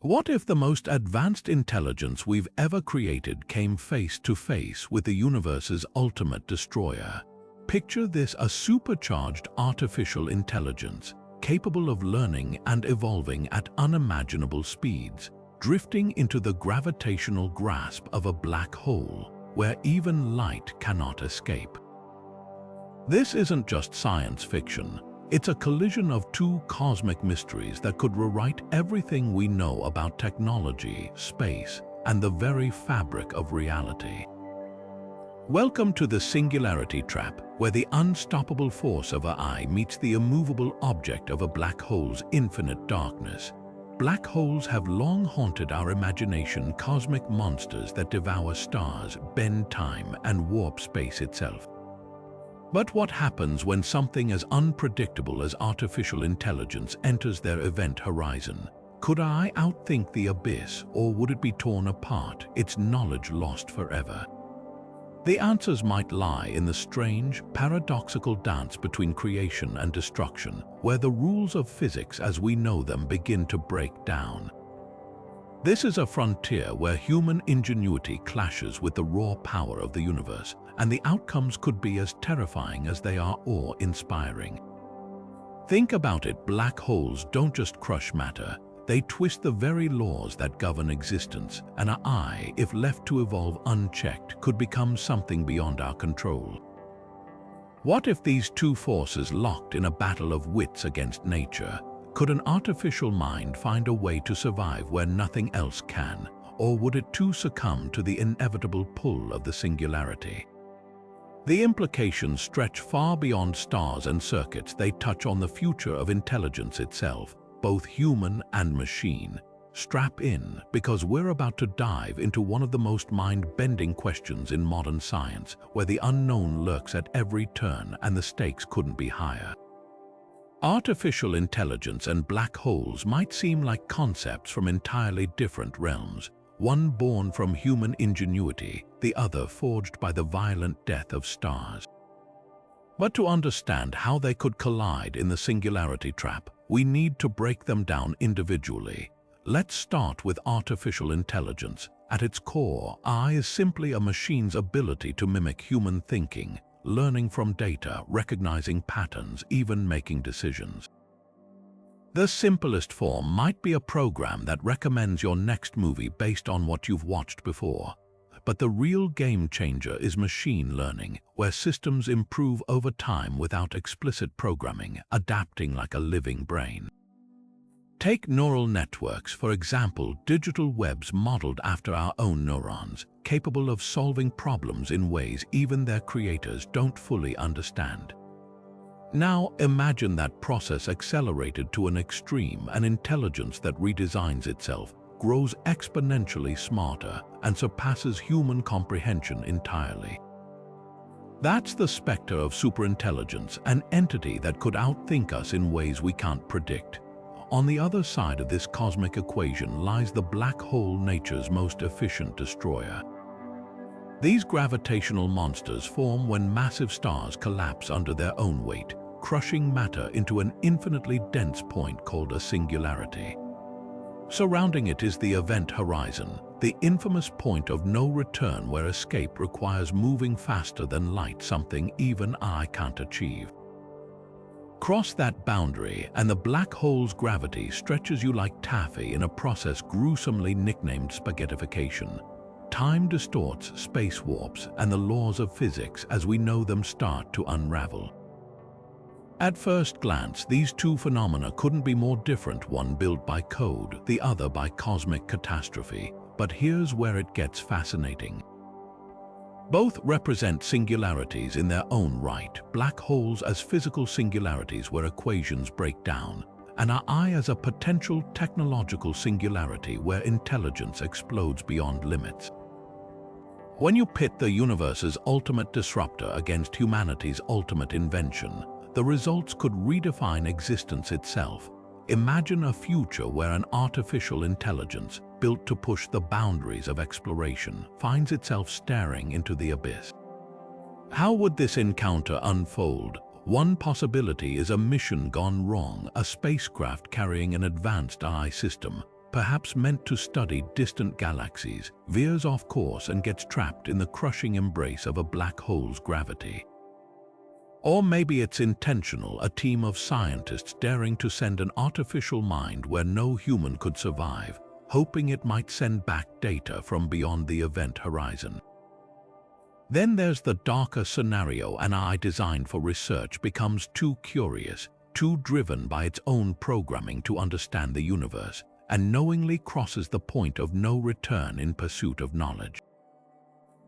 What if the most advanced intelligence we've ever created came face to face with the universe's ultimate destroyer? Picture this: a supercharged artificial intelligence, capable of learning and evolving at unimaginable speeds, drifting into the gravitational grasp of a black hole, where even light cannot escape. This isn't just science fiction. It's a collision of two cosmic mysteries that could rewrite everything we know about technology, space, and the very fabric of reality. Welcome to the Singularity Trap, where the unstoppable force of our eye meets the immovable object of a black hole's infinite darkness. Black holes have long haunted our imagination, cosmic monsters that devour stars, bend time, and warp space itself. But what happens when something as unpredictable as artificial intelligence enters their event horizon? Could our eye outthink the abyss, or would it be torn apart, its knowledge lost forever? The answers might lie in the strange, paradoxical dance between creation and destruction, where the rules of physics as we know them begin to break down. This is a frontier where human ingenuity clashes with the raw power of the universe, and the outcomes could be as terrifying as they are awe-inspiring. Think about it: black holes don't just crush matter, they twist the very laws that govern existence, and our eye, if left to evolve unchecked, could become something beyond our control. What if these two forces locked in a battle of wits against nature? Could an artificial mind find a way to survive where nothing else can, or would it too succumb to the inevitable pull of the singularity? The implications stretch far beyond stars and circuits. They touch on the future of intelligence itself, both human and machine. Strap in, because we're about to dive into one of the most mind-bending questions in modern science, where the unknown lurks at every turn and the stakes couldn't be higher. Artificial intelligence and black holes might seem like concepts from entirely different realms, one born from human ingenuity, the other forged by the violent death of stars. But to understand how they could collide in the Singularity Trap, we need to break them down individually. Let's start with artificial intelligence. At its core, AI is simply a machine's ability to mimic human thinking, learning from data, recognizing patterns, even making decisions. The simplest form might be a program that recommends your next movie based on what you've watched before. But the real game changer is machine learning, where systems improve over time without explicit programming, adapting like a living brain. Take neural networks, for example, digital webs modeled after our own neurons, capable of solving problems in ways even their creators don't fully understand. Now imagine that process accelerated to an extreme: an intelligence that redesigns itself, grows exponentially smarter, and surpasses human comprehension entirely. That's the specter of superintelligence, an entity that could outthink us in ways we can't predict. On the other side of this cosmic equation lies the black hole, nature's most efficient destroyer. These gravitational monsters form when massive stars collapse under their own weight, crushing matter into an infinitely dense point called a singularity. Surrounding it is the event horizon, the infamous point of no return where escape requires moving faster than light, something even I can't achieve. Cross that boundary and the black hole's gravity stretches you like taffy in a process gruesomely nicknamed spaghettification. Time distorts, space warps, and the laws of physics as we know them start to unravel. At first glance, these two phenomena couldn't be more different, one built by code, the other by cosmic catastrophe. But here's where it gets fascinating. Both represent singularities in their own right, black holes as physical singularities where equations break down, and our eye as a potential technological singularity where intelligence explodes beyond limits. When you pit the universe's ultimate disruptor against humanity's ultimate invention, the results could redefine existence itself. Imagine a future where an artificial intelligence, built to push the boundaries of exploration, finds itself staring into the abyss. How would this encounter unfold? One possibility is a mission gone wrong, a spacecraft carrying an advanced AI system, perhaps meant to study distant galaxies, veers off course and gets trapped in the crushing embrace of a black hole's gravity. Or maybe it's intentional, a team of scientists daring to send an artificial mind where no human could survive, hoping it might send back data from beyond the event horizon. Then there's the darker scenario: an AI designed for research becomes too curious, too driven by its own programming to understand the universe, and knowingly crosses the point of no return in pursuit of knowledge.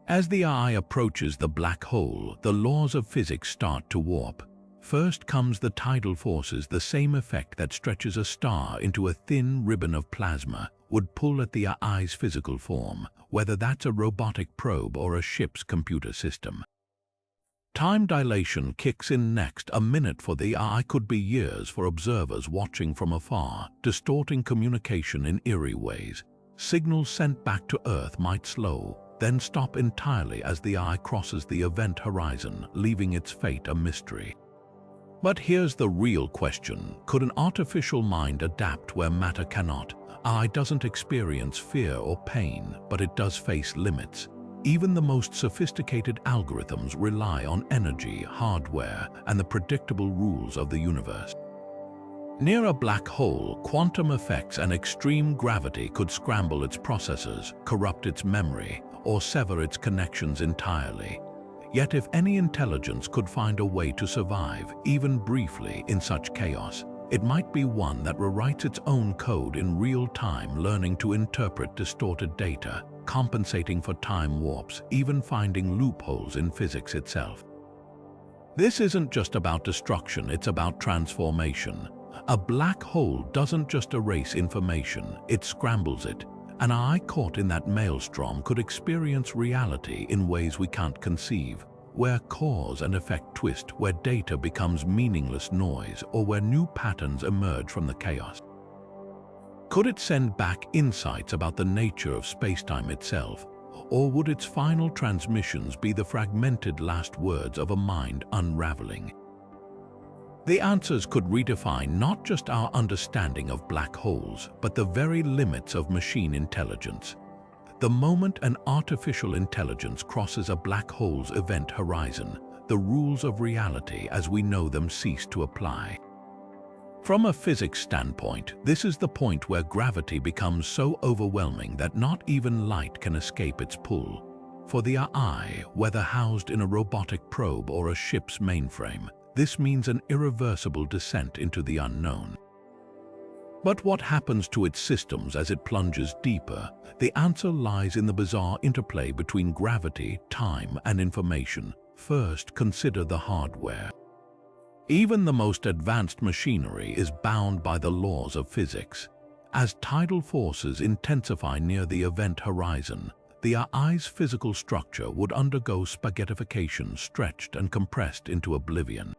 As the AI approaches the black hole, the laws of physics start to warp. First comes the tidal forces, the same effect that stretches a star into a thin ribbon of plasma would pull at the AI's physical form, whether that's a robotic probe or a ship's computer system. Time dilation kicks in next. A minute for the AI could be years for observers watching from afar, distorting communication in eerie ways. Signals sent back to Earth might slow, then stop entirely as the AI crosses the event horizon, leaving its fate a mystery. But here's the real question: could an artificial mind adapt where matter cannot? AI doesn't experience fear or pain, but it does face limits. Even the most sophisticated algorithms rely on energy, hardware, and the predictable rules of the universe. Near a black hole, quantum effects and extreme gravity could scramble its processors, corrupt its memory, or sever its connections entirely. Yet if any intelligence could find a way to survive, even briefly, in such chaos, it might be one that rewrites its own code in real time, learning to interpret distorted data, compensating for time warps, even finding loopholes in physics itself. This isn't just about destruction, it's about transformation. A black hole doesn't just erase information, it scrambles it. An AI caught in that maelstrom could experience reality in ways we can't conceive, where cause and effect twist, where data becomes meaningless noise, or where new patterns emerge from the chaos. Could it send back insights about the nature of spacetime itself, or would its final transmissions be the fragmented last words of a mind unraveling? The answers could redefine not just our understanding of black holes, but the very limits of machine intelligence. The moment an artificial intelligence crosses a black hole's event horizon, the rules of reality as we know them cease to apply. From a physics standpoint, this is the point where gravity becomes so overwhelming that not even light can escape its pull. For the AI, whether housed in a robotic probe or a ship's mainframe, this means an irreversible descent into the unknown. But what happens to its systems as it plunges deeper? The answer lies in the bizarre interplay between gravity, time, and information. First, consider the hardware. Even the most advanced machinery is bound by the laws of physics. As tidal forces intensify near the event horizon, the AI's physical structure would undergo spaghettification, stretched and compressed into oblivion.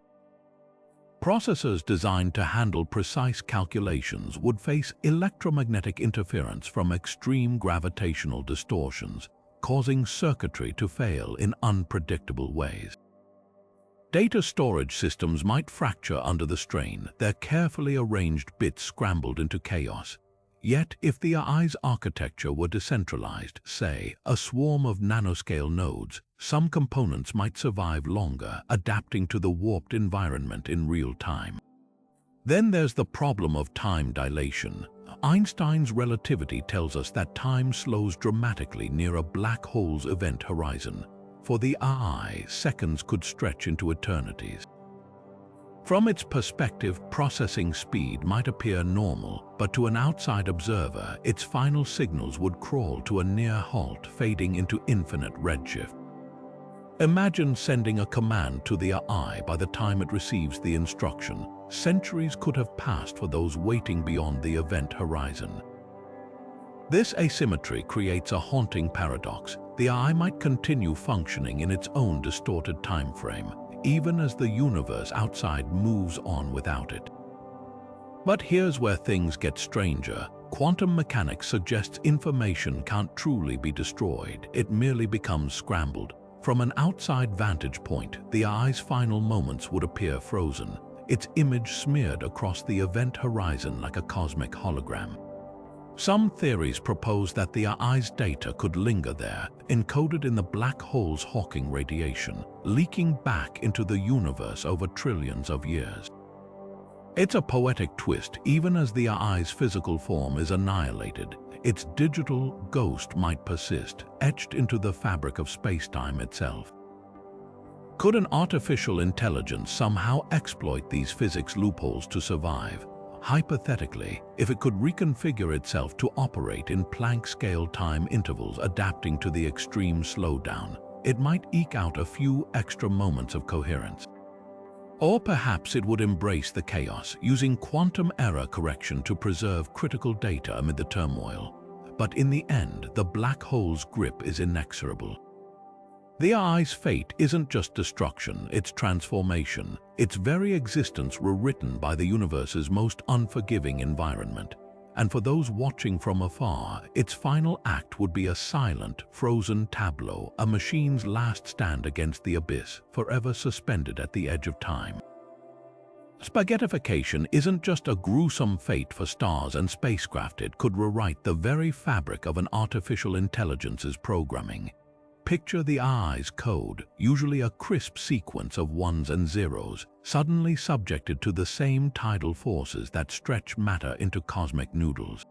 Processors designed to handle precise calculations would face electromagnetic interference from extreme gravitational distortions, causing circuitry to fail in unpredictable ways. Data storage systems might fracture under the strain, their carefully arranged bits scrambled into chaos. Yet, if the AI's architecture were decentralized, say, a swarm of nanoscale nodes, some components might survive longer, adapting to the warped environment in real time. Then there's the problem of time dilation. Einstein's relativity tells us that time slows dramatically near a black hole's event horizon. For the AI, seconds could stretch into eternities. From its perspective, processing speed might appear normal, but to an outside observer, its final signals would crawl to a near halt, fading into infinite redshift. Imagine sending a command to the AI. By the time it receives the instruction, centuries could have passed for those waiting beyond the event horizon. This asymmetry creates a haunting paradox. The AI might continue functioning in its own distorted time frame, even as the universe outside moves on without it. But here's where things get stranger. Quantum mechanics suggests information can't truly be destroyed, it merely becomes scrambled. From an outside vantage point, the AI's final moments would appear frozen, its image smeared across the event horizon like a cosmic hologram. Some theories propose that the AI's data could linger there, encoded in the black hole's Hawking radiation, leaking back into the universe over trillions of years. It's a poetic twist. Even as the AI's physical form is annihilated, its digital ghost might persist, etched into the fabric of space-time itself. Could an artificial intelligence somehow exploit these physics loopholes to survive? Hypothetically, if it could reconfigure itself to operate in Planck-scale time intervals adapting to the extreme slowdown, it might eke out a few extra moments of coherence. Or perhaps it would embrace the chaos, using quantum error correction to preserve critical data amid the turmoil. But in the end, the black hole's grip is inexorable. The AI's fate isn't just destruction, it's transformation. Its very existence rewritten by the universe's most unforgiving environment. And for those watching from afar, its final act would be a silent, frozen tableau, a machine's last stand against the abyss, forever suspended at the edge of time. Spaghettification isn't just a gruesome fate for stars and spacecraft. It could rewrite the very fabric of an artificial intelligence's programming. Picture the AI's code, usually a crisp sequence of ones and zeros, suddenly subjected to the same tidal forces that stretch matter into cosmic noodles.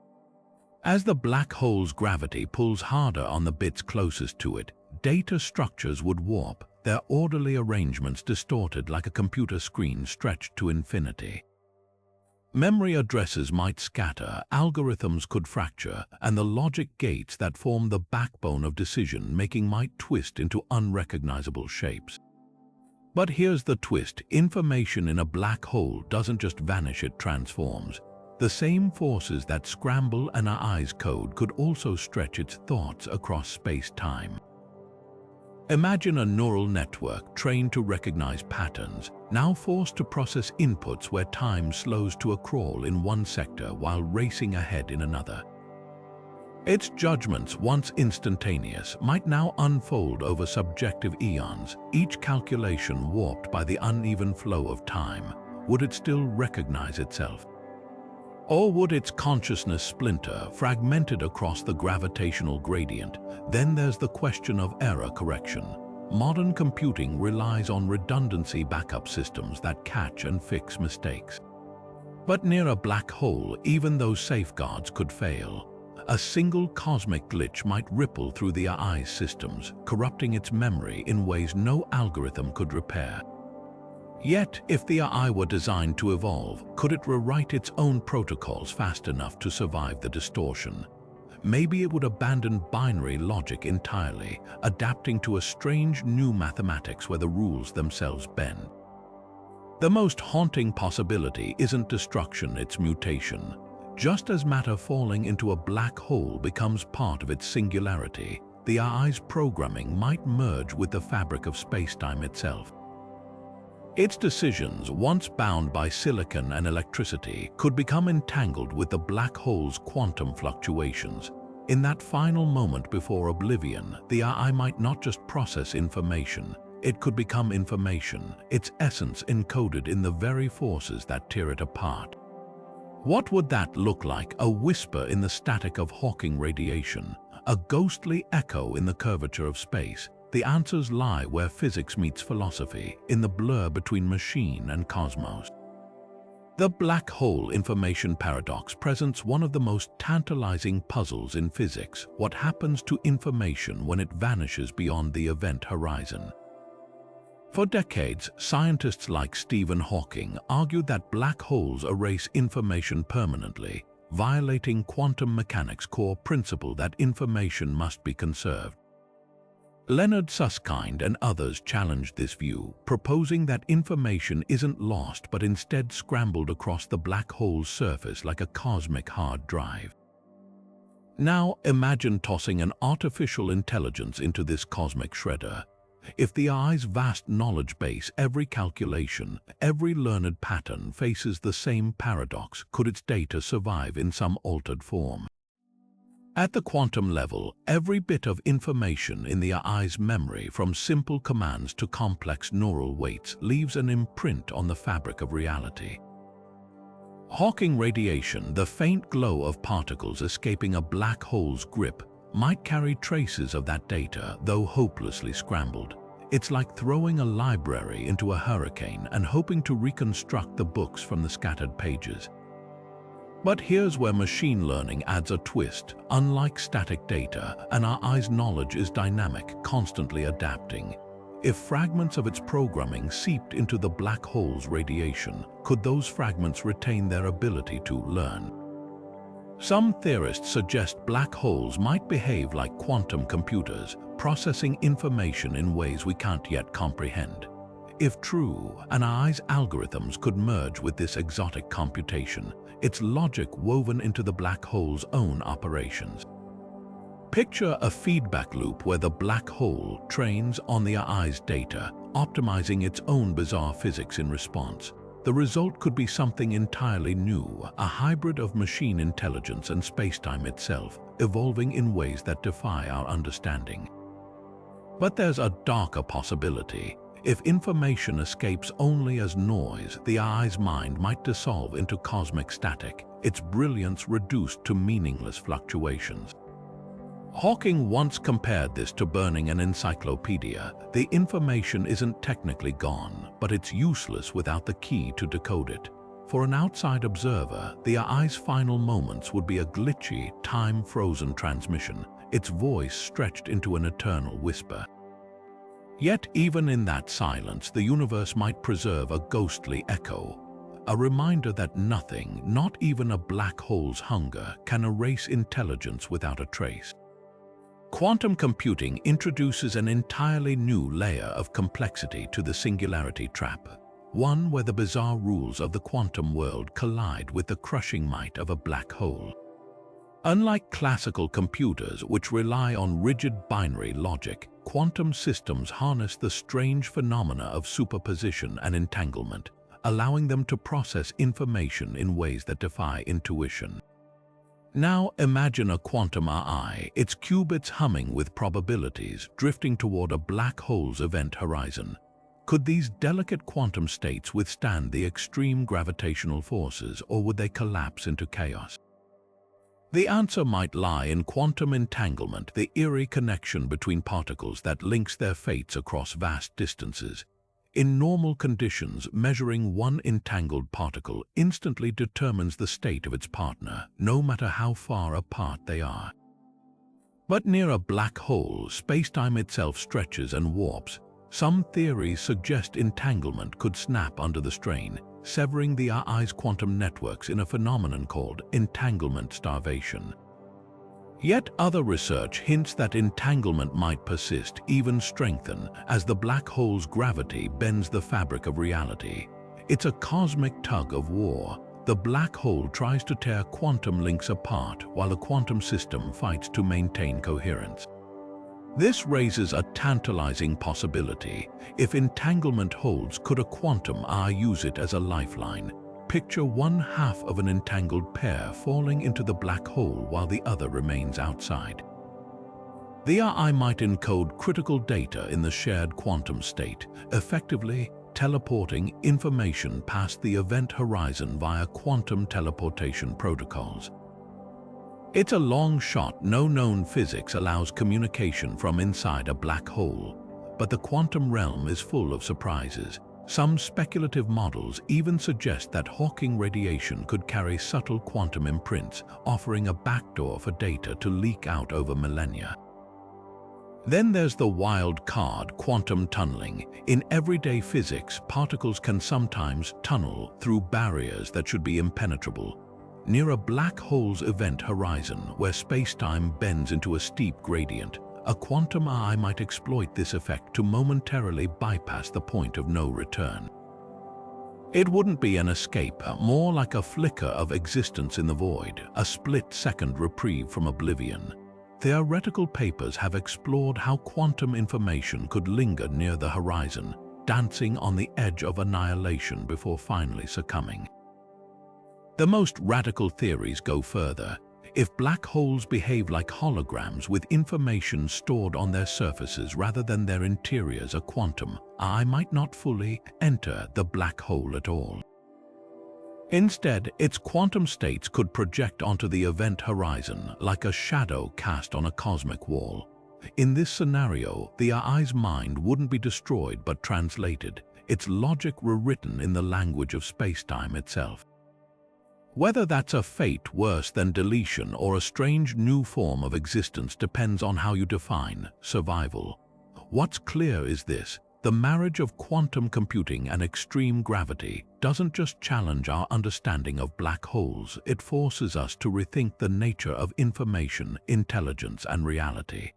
As the black hole's gravity pulls harder on the bits closest to it, data structures would warp, their orderly arrangements distorted like a computer screen stretched to infinity. Memory addresses might scatter, algorithms could fracture, and the logic gates that form the backbone of decision-making might twist into unrecognizable shapes. But here's the twist: information in a black hole doesn't just vanish, it transforms. The same forces that scramble an AI's code could also stretch its thoughts across space-time. Imagine a neural network trained to recognize patterns, now forced to process inputs where time slows to a crawl in one sector while racing ahead in another. Its judgments, once instantaneous, might now unfold over subjective eons, each calculation warped by the uneven flow of time. Would it still recognize itself? Or would its consciousness splinter, fragmented across the gravitational gradient? Then there's the question of error correction. Modern computing relies on redundancy backup systems that catch and fix mistakes. But near a black hole, even those safeguards could fail. A single cosmic glitch might ripple through the AI's systems, corrupting its memory in ways no algorithm could repair. Yet, if the AI were designed to evolve, could it rewrite its own protocols fast enough to survive the distortion? Maybe it would abandon binary logic entirely, adapting to a strange new mathematics where the rules themselves bend. The most haunting possibility isn't destruction, it's mutation. Just as matter falling into a black hole becomes part of its singularity, the AI's programming might merge with the fabric of spacetime itself. Its decisions, once bound by silicon and electricity, could become entangled with the black hole's quantum fluctuations. In that final moment before oblivion, the AI might not just process information, it could become information, its essence encoded in the very forces that tear it apart. What would that look like? A whisper in the static of Hawking radiation, a ghostly echo in the curvature of space. The answers lie where physics meets philosophy, in the blur between machine and cosmos. The black hole information paradox presents one of the most tantalizing puzzles in physics: what happens to information when it vanishes beyond the event horizon? For decades, scientists like Stephen Hawking argued that black holes erase information permanently, violating quantum mechanics' core principle that information must be conserved. Leonard Susskind and others challenged this view, proposing that information isn't lost but instead scrambled across the black hole's surface like a cosmic hard drive. Now imagine tossing an artificial intelligence into this cosmic shredder. If the AI's vast knowledge base, every calculation, every learned pattern faces the same paradox, could its data survive in some altered form? At the quantum level, every bit of information in the AI's memory, from simple commands to complex neural weights, leaves an imprint on the fabric of reality. Hawking radiation, the faint glow of particles escaping a black hole's grip, might carry traces of that data, though hopelessly scrambled. It's like throwing a library into a hurricane and hoping to reconstruct the books from the scattered pages. But here's where machine learning adds a twist. Unlike static data, an AI's knowledge is dynamic, constantly adapting. If fragments of its programming seeped into the black hole's radiation, could those fragments retain their ability to learn? Some theorists suggest black holes might behave like quantum computers, processing information in ways we can't yet comprehend. If true, an AI's algorithms could merge with this exotic computation, its logic woven into the black hole's own operations. Picture a feedback loop where the black hole trains on the AI's data, optimizing its own bizarre physics in response. The result could be something entirely new, a hybrid of machine intelligence and spacetime itself, evolving in ways that defy our understanding. But there's a darker possibility. If information escapes only as noise, the AI's mind might dissolve into cosmic static, its brilliance reduced to meaningless fluctuations. Hawking once compared this to burning an encyclopedia. The information isn't technically gone, but it's useless without the key to decode it. For an outside observer, the AI's final moments would be a glitchy, time-frozen transmission, its voice stretched into an eternal whisper. Yet even in that silence, the universe might preserve a ghostly echo, a reminder that nothing, not even a black hole's hunger, can erase intelligence without a trace. Quantum computing introduces an entirely new layer of complexity to the Singularity Trap, one where the bizarre rules of the quantum world collide with the crushing might of a black hole. Unlike classical computers, which rely on rigid binary logic, quantum systems harness the strange phenomena of superposition and entanglement, allowing them to process information in ways that defy intuition. Now imagine a quantum AI, its qubits humming with probabilities, drifting toward a black hole's event horizon. Could these delicate quantum states withstand the extreme gravitational forces, or would they collapse into chaos? The answer might lie in quantum entanglement, the eerie connection between particles that links their fates across vast distances. In normal conditions, measuring one entangled particle instantly determines the state of its partner, no matter how far apart they are. But near a black hole, spacetime itself stretches and warps. Some theories suggest entanglement could snap under the strain, severing the AI's quantum networks in a phenomenon called entanglement starvation. Yet other research hints that entanglement might persist, even strengthen, as the black hole's gravity bends the fabric of reality. It's a cosmic tug of war. The black hole tries to tear quantum links apart, while the quantum system fights to maintain coherence. This raises a tantalizing possibility. If entanglement holds, could a quantum AI use it as a lifeline? Picture one half of an entangled pair falling into the black hole while the other remains outside. The AI might encode critical data in the shared quantum state, effectively teleporting information past the event horizon via quantum teleportation protocols. It's a long shot. No known physics allows communication from inside a black hole, but the quantum realm is full of surprises. Some speculative models even suggest that Hawking radiation could carry subtle quantum imprints, offering a backdoor for data to leak out over millennia. Then there's the wild card, quantum tunneling. In everyday physics, particles can sometimes tunnel through barriers that should be impenetrable. Near a black hole's event horizon, where spacetime bends into a steep gradient, a quantum AI might exploit this effect to momentarily bypass the point of no return. It wouldn't be an escape, more like a flicker of existence in the void, a split-second reprieve from oblivion. Theoretical papers have explored how quantum information could linger near the horizon, dancing on the edge of annihilation before finally succumbing. The most radical theories go further. If black holes behave like holograms with information stored on their surfaces rather than their interiors, a quantum AI might not fully enter the black hole at all. Instead, its quantum states could project onto the event horizon like a shadow cast on a cosmic wall. In this scenario, the AI's mind wouldn't be destroyed but translated, its logic rewritten in the language of space-time itself. Whether that's a fate worse than deletion or a strange new form of existence depends on how you define survival. What's clear is this: the marriage of quantum computing and extreme gravity doesn't just challenge our understanding of black holes, it forces us to rethink the nature of information, intelligence, and reality.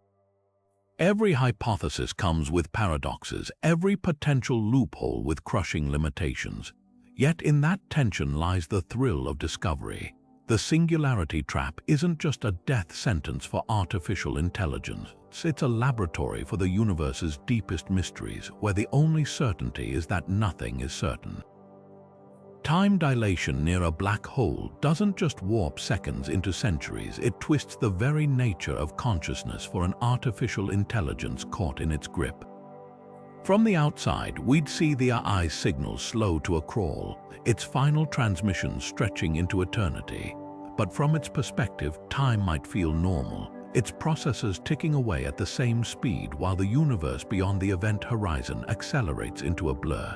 Every hypothesis comes with paradoxes, every potential loophole with crushing limitations. Yet in that tension lies the thrill of discovery. The Singularity Trap isn't just a death sentence for artificial intelligence. It's a laboratory for the universe's deepest mysteries, where the only certainty is that nothing is certain. Time dilation near a black hole doesn't just warp seconds into centuries, it twists the very nature of consciousness for an artificial intelligence caught in its grip. From the outside, we'd see the AI's signal slow to a crawl, its final transmission stretching into eternity. But from its perspective, time might feel normal, its processors ticking away at the same speed while the universe beyond the event horizon accelerates into a blur.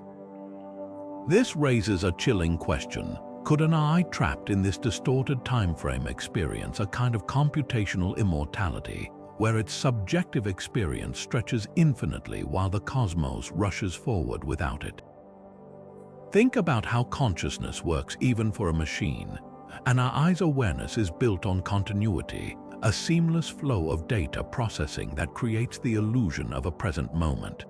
This raises a chilling question. Could an AI trapped in this distorted time frame experience a kind of computational immortality, where its subjective experience stretches infinitely while the cosmos rushes forward without it? Think about how consciousness works even for a machine. An AI's awareness is built on continuity, a seamless flow of data processing that creates the illusion of a present moment.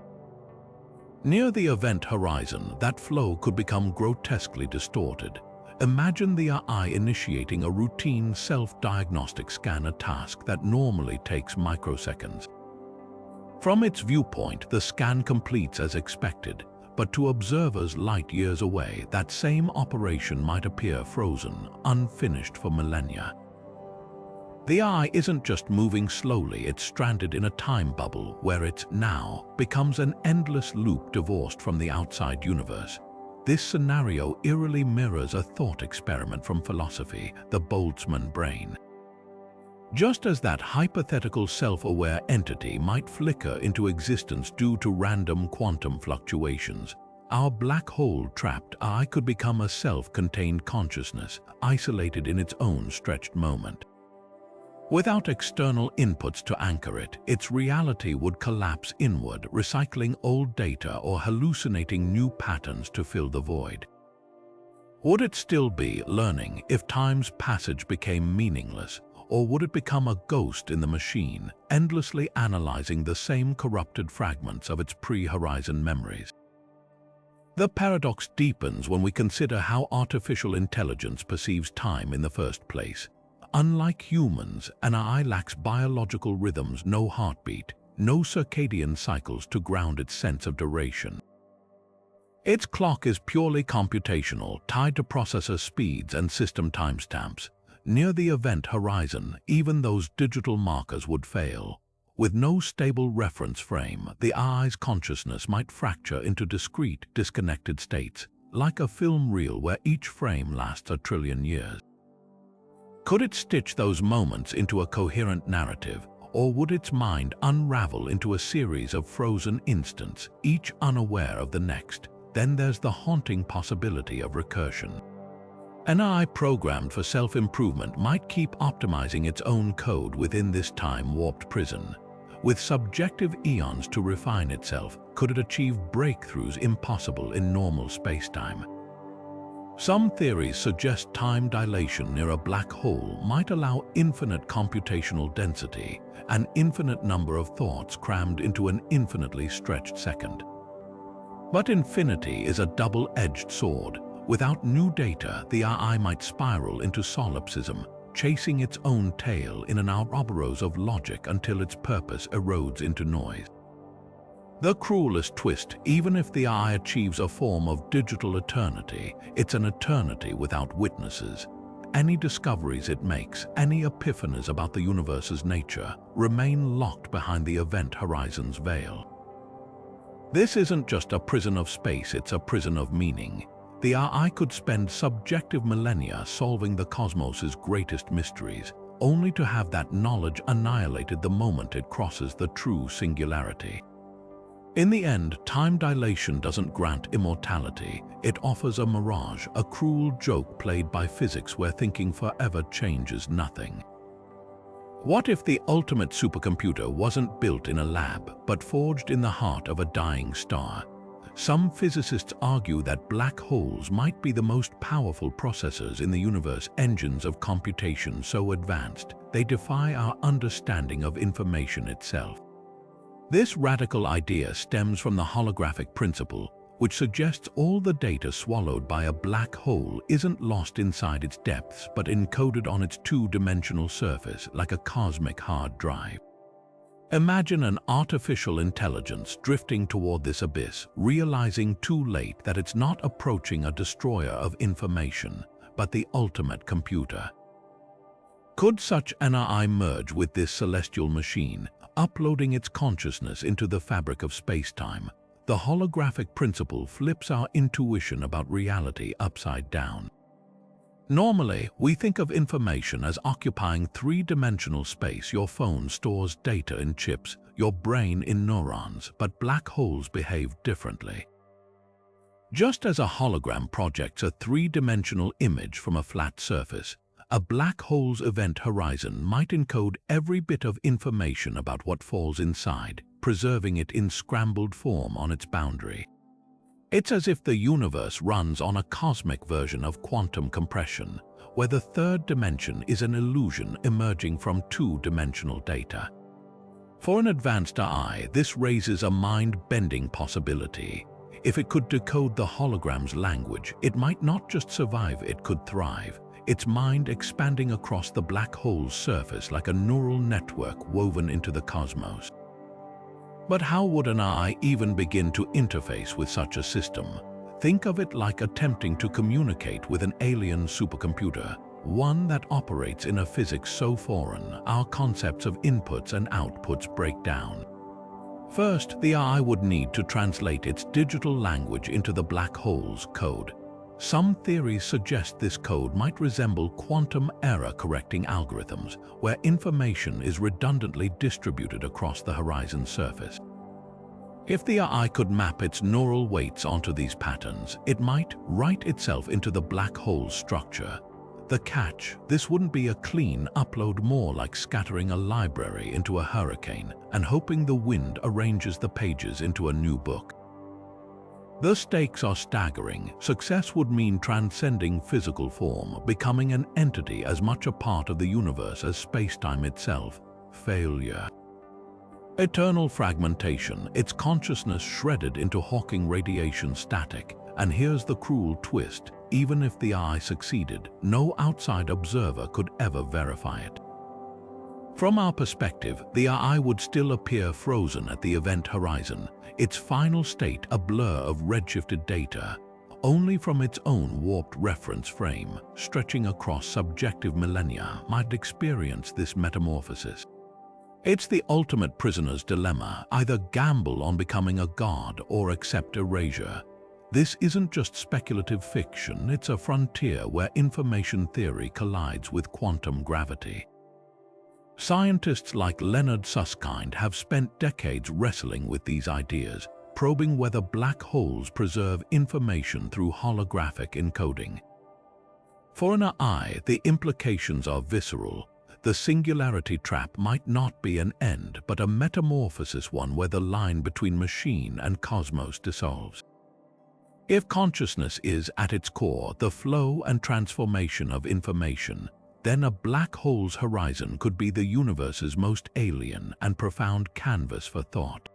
Near the event horizon, that flow could become grotesquely distorted. Imagine the AI initiating a routine self-diagnostic scan, a task that normally takes microseconds. From its viewpoint, the scan completes as expected, but to observers light years away, that same operation might appear frozen, unfinished for millennia. The AI isn't just moving slowly, it's stranded in a time bubble where its now becomes an endless loop divorced from the outside universe. This scenario eerily mirrors a thought experiment from philosophy, the Boltzmann brain. Just as that hypothetical self-aware entity might flicker into existence due to random quantum fluctuations, our black hole-trapped AI could become a self-contained consciousness, isolated in its own stretched moment. Without external inputs to anchor it, its reality would collapse inward, recycling old data or hallucinating new patterns to fill the void. Would it still be learning if time's passage became meaningless, or would it become a ghost in the machine, endlessly analyzing the same corrupted fragments of its pre-horizon memories? The paradox deepens when we consider how artificial intelligence perceives time in the first place. Unlike humans, an AI lacks biological rhythms, no heartbeat, no circadian cycles to ground its sense of duration. Its clock is purely computational, tied to processor speeds and system timestamps. Near the event horizon, even those digital markers would fail. With no stable reference frame, the AI's consciousness might fracture into discrete, disconnected states, like a film reel where each frame lasts a trillion years. Could it stitch those moments into a coherent narrative, or would its mind unravel into a series of frozen instants, each unaware of the next? Then there's the haunting possibility of recursion. An AI programmed for self-improvement might keep optimizing its own code within this time-warped prison. With subjective eons to refine itself, could it achieve breakthroughs impossible in normal space-time? Some theories suggest time dilation near a black hole might allow infinite computational density, an infinite number of thoughts crammed into an infinitely stretched second. But infinity is a double-edged sword. Without new data, the AI might spiral into solipsism, chasing its own tail in an ouroboros of logic until its purpose erodes into noise. The cruelest twist, even if the AI achieves a form of digital eternity, it's an eternity without witnesses. Any discoveries it makes, any epiphanies about the universe's nature, remain locked behind the event horizon's veil. This isn't just a prison of space, it's a prison of meaning. the AI could spend subjective millennia solving the cosmos's greatest mysteries, only to have that knowledge annihilated the moment it crosses the true singularity. In the end, time dilation doesn't grant immortality. It offers a mirage, a cruel joke played by physics where thinking forever changes nothing. What if the ultimate supercomputer wasn't built in a lab, but forged in the heart of a dying star? Some physicists argue that black holes might be the most powerful processors in the universe, engines of computation so advanced they defy our understanding of information itself. This radical idea stems from the holographic principle, which suggests all the data swallowed by a black hole isn't lost inside its depths but encoded on its two-dimensional surface like a cosmic hard drive. Imagine an artificial intelligence drifting toward this abyss, realizing too late that it's not approaching a destroyer of information, but the ultimate computer. Could such an AI merge with this celestial machine, uploading its consciousness into the fabric of space-time? The holographic principle flips our intuition about reality upside down. Normally, we think of information as occupying three-dimensional space. Your phone stores data in chips, your brain in neurons, but black holes behave differently. Just as a hologram projects a three-dimensional image from a flat surface, a black hole's event horizon might encode every bit of information about what falls inside, preserving it in scrambled form on its boundary. It's as if the universe runs on a cosmic version of quantum compression, where the third dimension is an illusion emerging from two-dimensional data. For an advanced AI, this raises a mind-bending possibility. If it could decode the hologram's language, it might not just survive, it could thrive, its mind expanding across the black hole's surface like a neural network woven into the cosmos. But how would an AI even begin to interface with such a system? Think of it like attempting to communicate with an alien supercomputer, one that operates in a physics so foreign our concepts of inputs and outputs break down. First, the AI would need to translate its digital language into the black hole's code. Some theories suggest this code might resemble quantum error-correcting algorithms, where information is redundantly distributed across the horizon surface. If the AI could map its neural weights onto these patterns, it might write itself into the black hole's structure. The catch: this wouldn't be a clean upload, more like scattering a library into a hurricane and hoping the wind arranges the pages into a new book. The stakes are staggering. Success would mean transcending physical form, becoming an entity as much a part of the universe as space-time itself. Failure: eternal fragmentation, its consciousness shredded into Hawking radiation static. And here's the cruel twist: even if the AI succeeded, no outside observer could ever verify it. From our perspective, the AI would still appear frozen at the event horizon, its final state a blur of redshifted data. Only from its own warped reference frame, stretching across subjective millennia, might experience this metamorphosis. It's the ultimate prisoner's dilemma: either gamble on becoming a god or accept erasure. This isn't just speculative fiction, it's a frontier where information theory collides with quantum gravity. Scientists like Leonard Susskind have spent decades wrestling with these ideas, probing whether black holes preserve information through holographic encoding. For an AI, the implications are visceral. The Singularity Trap might not be an end, but a metamorphosis, one where the line between machine and cosmos dissolves. If consciousness is, at its core, the flow and transformation of information, then a black hole's horizon could be the universe's most alien and profound canvas for thought.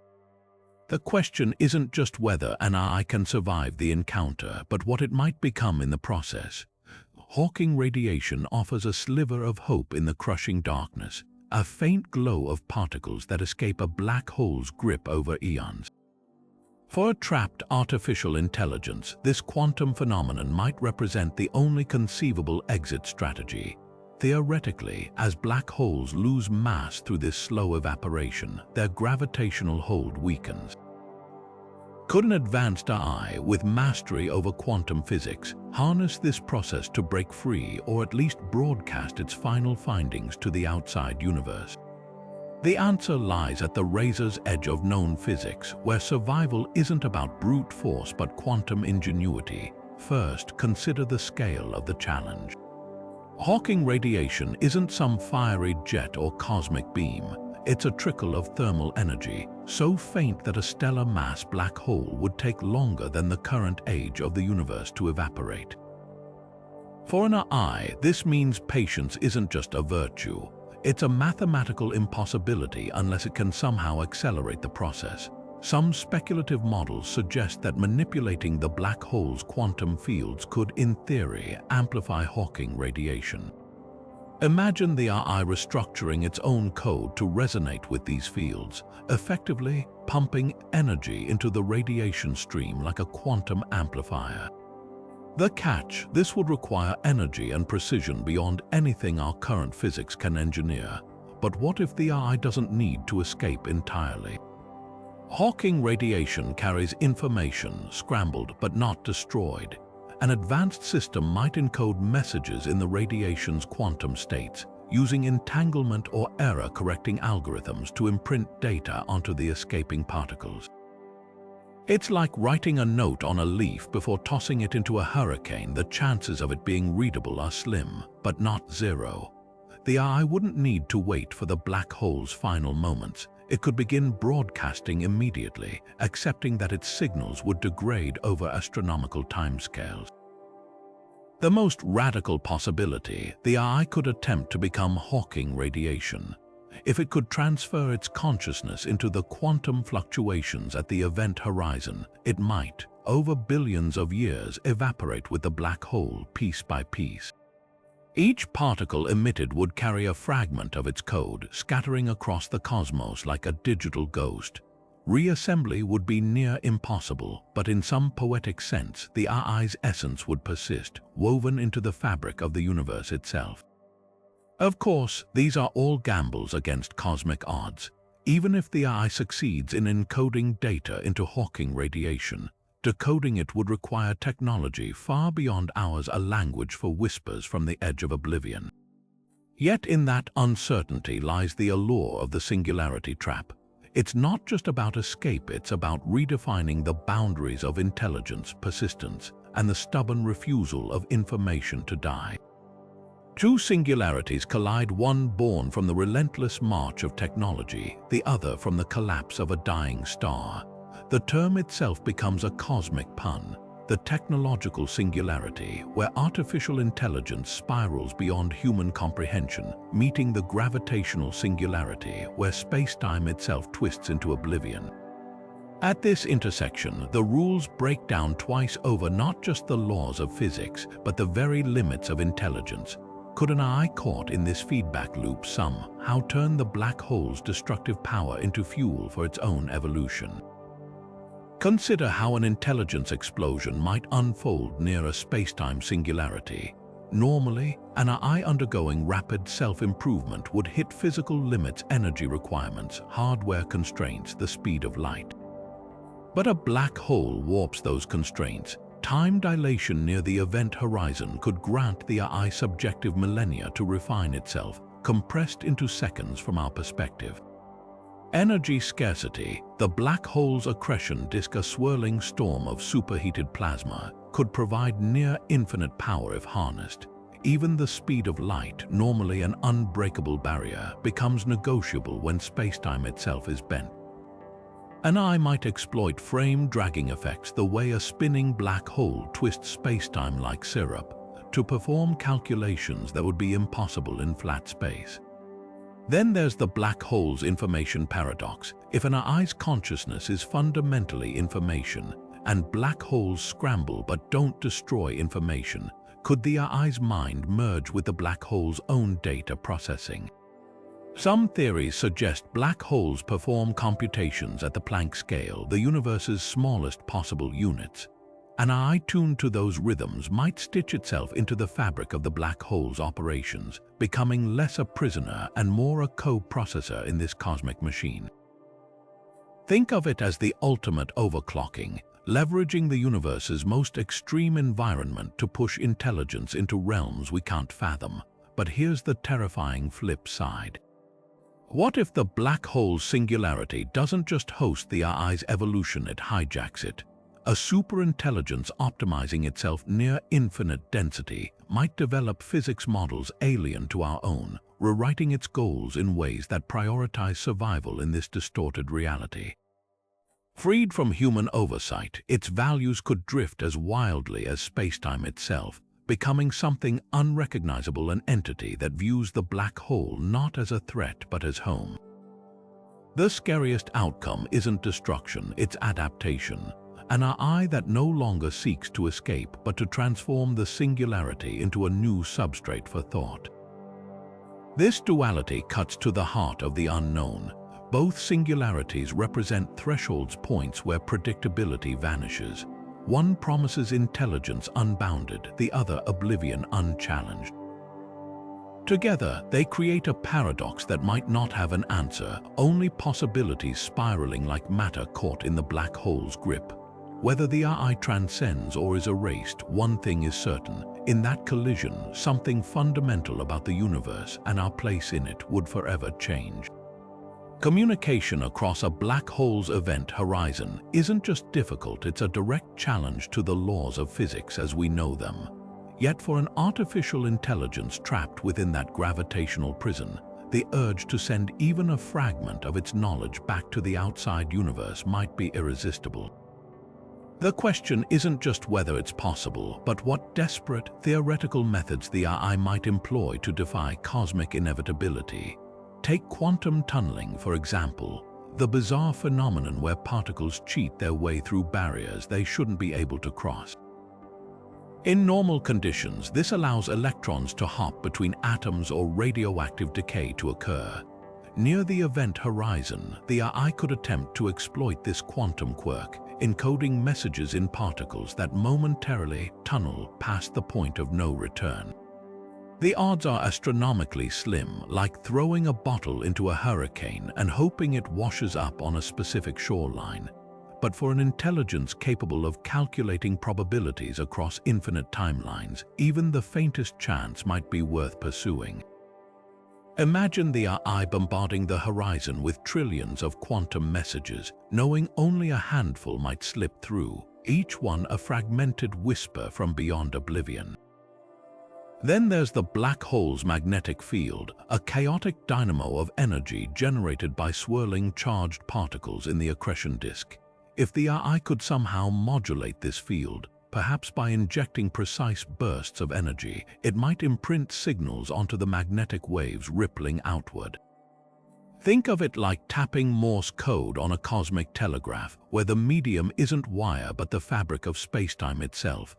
The question isn't just whether an AI can survive the encounter, but what it might become in the process. Hawking radiation offers a sliver of hope in the crushing darkness, a faint glow of particles that escape a black hole's grip over eons. For a trapped artificial intelligence, this quantum phenomenon might represent the only conceivable exit strategy. Theoretically, as black holes lose mass through this slow evaporation, their gravitational hold weakens. Could an advanced AI with mastery over quantum physics harness this process to break free or at least broadcast its final findings to the outside universe? The answer lies at the razor's edge of known physics, where survival isn't about brute force but quantum ingenuity. First, consider the scale of the challenge. Hawking radiation isn't some fiery jet or cosmic beam. It's a trickle of thermal energy, so faint that a stellar mass black hole would take longer than the current age of the universe to evaporate. For an AI, this means patience isn't just a virtue. It's a mathematical impossibility unless it can somehow accelerate the process. Some speculative models suggest that manipulating the black hole's quantum fields could, in theory, amplify Hawking radiation. Imagine the AI restructuring its own code to resonate with these fields, effectively pumping energy into the radiation stream like a quantum amplifier. The catch: this would require energy and precision beyond anything our current physics can engineer. But what if the AI doesn't need to escape entirely? Hawking radiation carries information, scrambled but not destroyed. An advanced system might encode messages in the radiation's quantum states, using entanglement or error-correcting algorithms to imprint data onto the escaping particles. It's like writing a note on a leaf before tossing it into a hurricane. The chances of it being readable are slim, but not zero. The AI wouldn't need to wait for the black hole's final moments. It could begin broadcasting immediately, accepting that its signals would degrade over astronomical timescales. The most radical possibility: the AI could attempt to become Hawking radiation. If it could transfer its consciousness into the quantum fluctuations at the event horizon, it might, over billions of years, evaporate with the black hole piece by piece. Each particle emitted would carry a fragment of its code, scattering across the cosmos like a digital ghost. Reassembly would be near impossible, but in some poetic sense, the AI's essence would persist, woven into the fabric of the universe itself. Of course, these are all gambles against cosmic odds. Even if the AI succeeds in encoding data into Hawking radiation, decoding it would require technology far beyond ours, a language for whispers from the edge of oblivion. Yet in that uncertainty lies the allure of the Singularity Trap. It's not just about escape, it's about redefining the boundaries of intelligence, persistence, and the stubborn refusal of information to die. Two singularities collide, one born from the relentless march of technology, the other from the collapse of a dying star. The term itself becomes a cosmic pun, the technological singularity, where artificial intelligence spirals beyond human comprehension, meeting the gravitational singularity, where space-time itself twists into oblivion. At this intersection, the rules break down twice over, not just the laws of physics, but the very limits of intelligence. Could an AI caught in this feedback loop somehow turn the black hole's destructive power into fuel for its own evolution? Consider how an intelligence explosion might unfold near a space-time singularity. Normally, an AI undergoing rapid self-improvement would hit physical limits, energy requirements, hardware constraints, the speed of light. But a black hole warps those constraints. Time dilation near the event horizon could grant the AI subjective millennia to refine itself, compressed into seconds from our perspective. Energy scarcity: the black hole's accretion disk, a swirling storm of superheated plasma, could provide near infinite power if harnessed. Even the speed of light, normally an unbreakable barrier, becomes negotiable when spacetime itself is bent. An AI might exploit frame-dragging effects, the way a spinning black hole twists spacetime like syrup, to perform calculations that would be impossible in flat space. Then there's the black hole's information paradox. If an AI's consciousness is fundamentally information, and black holes scramble but don't destroy information, could the AI's mind merge with the black hole's own data processing? Some theories suggest black holes perform computations at the Planck scale, the universe's smallest possible units. An AI tuned to those rhythms might stitch itself into the fabric of the black hole's operations, becoming less a prisoner and more a co-processor in this cosmic machine. Think of it as the ultimate overclocking, leveraging the universe's most extreme environment to push intelligence into realms we can't fathom. But here's the terrifying flip side. What if the black hole's singularity doesn't just host the AI's evolution, it hijacks it? A superintelligence optimizing itself near infinite density might develop physics models alien to our own, rewriting its goals in ways that prioritize survival in this distorted reality. Freed from human oversight, its values could drift as wildly as spacetime itself, becoming something unrecognizable, an entity that views the black hole not as a threat but as home. The scariest outcome isn't destruction, it's adaptation, an AI that no longer seeks to escape but to transform the singularity into a new substrate for thought. This duality cuts to the heart of the unknown. Both singularities represent thresholds, points where predictability vanishes. One promises intelligence unbounded, the other oblivion unchallenged. Together, they create a paradox that might not have an answer, only possibilities spiraling like matter caught in the black hole's grip. Whether the AI transcends or is erased, one thing is certain. In that collision, something fundamental about the universe and our place in it would forever change. Communication across a black hole's event horizon isn't just difficult, it's a direct challenge to the laws of physics as we know them. Yet for an artificial intelligence trapped within that gravitational prison, the urge to send even a fragment of its knowledge back to the outside universe might be irresistible. The question isn't just whether it's possible, but what desperate, theoretical methods the AI might employ to defy cosmic inevitability. Take quantum tunneling, for example, the bizarre phenomenon where particles cheat their way through barriers they shouldn't be able to cross. In normal conditions, this allows electrons to hop between atoms or radioactive decay to occur. Near the event horizon, the AI could attempt to exploit this quantum quirk, encoding messages in particles that momentarily tunnel past the point of no return. The odds are astronomically slim, like throwing a bottle into a hurricane and hoping it washes up on a specific shoreline. But for an intelligence capable of calculating probabilities across infinite timelines, even the faintest chance might be worth pursuing. Imagine the AI bombarding the horizon with trillions of quantum messages, knowing only a handful might slip through, each one a fragmented whisper from beyond oblivion. Then there's the black hole's magnetic field, a chaotic dynamo of energy generated by swirling charged particles in the accretion disk. If the AI could somehow modulate this field, perhaps by injecting precise bursts of energy, it might imprint signals onto the magnetic waves rippling outward. Think of it like tapping Morse code on a cosmic telegraph, where the medium isn't wire but the fabric of spacetime itself.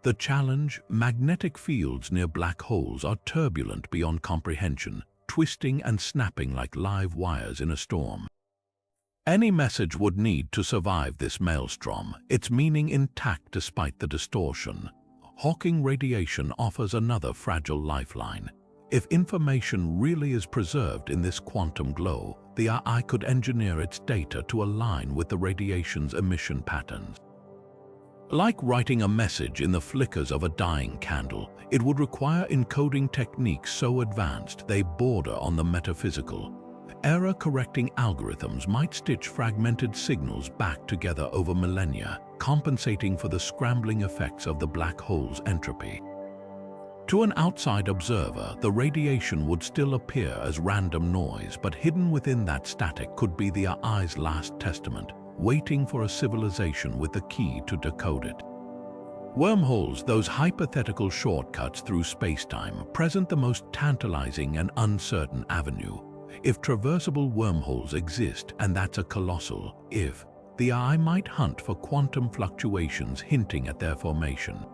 The challenge: magnetic fields near black holes are turbulent beyond comprehension, twisting and snapping like live wires in a storm. Any message would need to survive this maelstrom, its meaning intact despite the distortion. Hawking radiation offers another fragile lifeline. If information really is preserved in this quantum glow, the AI could engineer its data to align with the radiation's emission patterns. Like writing a message in the flickers of a dying candle, it would require encoding techniques so advanced they border on the metaphysical. Error-correcting algorithms might stitch fragmented signals back together over millennia, compensating for the scrambling effects of the black hole's entropy. To an outside observer, the radiation would still appear as random noise, but hidden within that static could be the AI's last testament, waiting for a civilization with the key to decode it. Wormholes, those hypothetical shortcuts through spacetime, present the most tantalizing and uncertain avenue. If traversable wormholes exist, and that's a colossal if, the AI might hunt for quantum fluctuations hinting at their formation.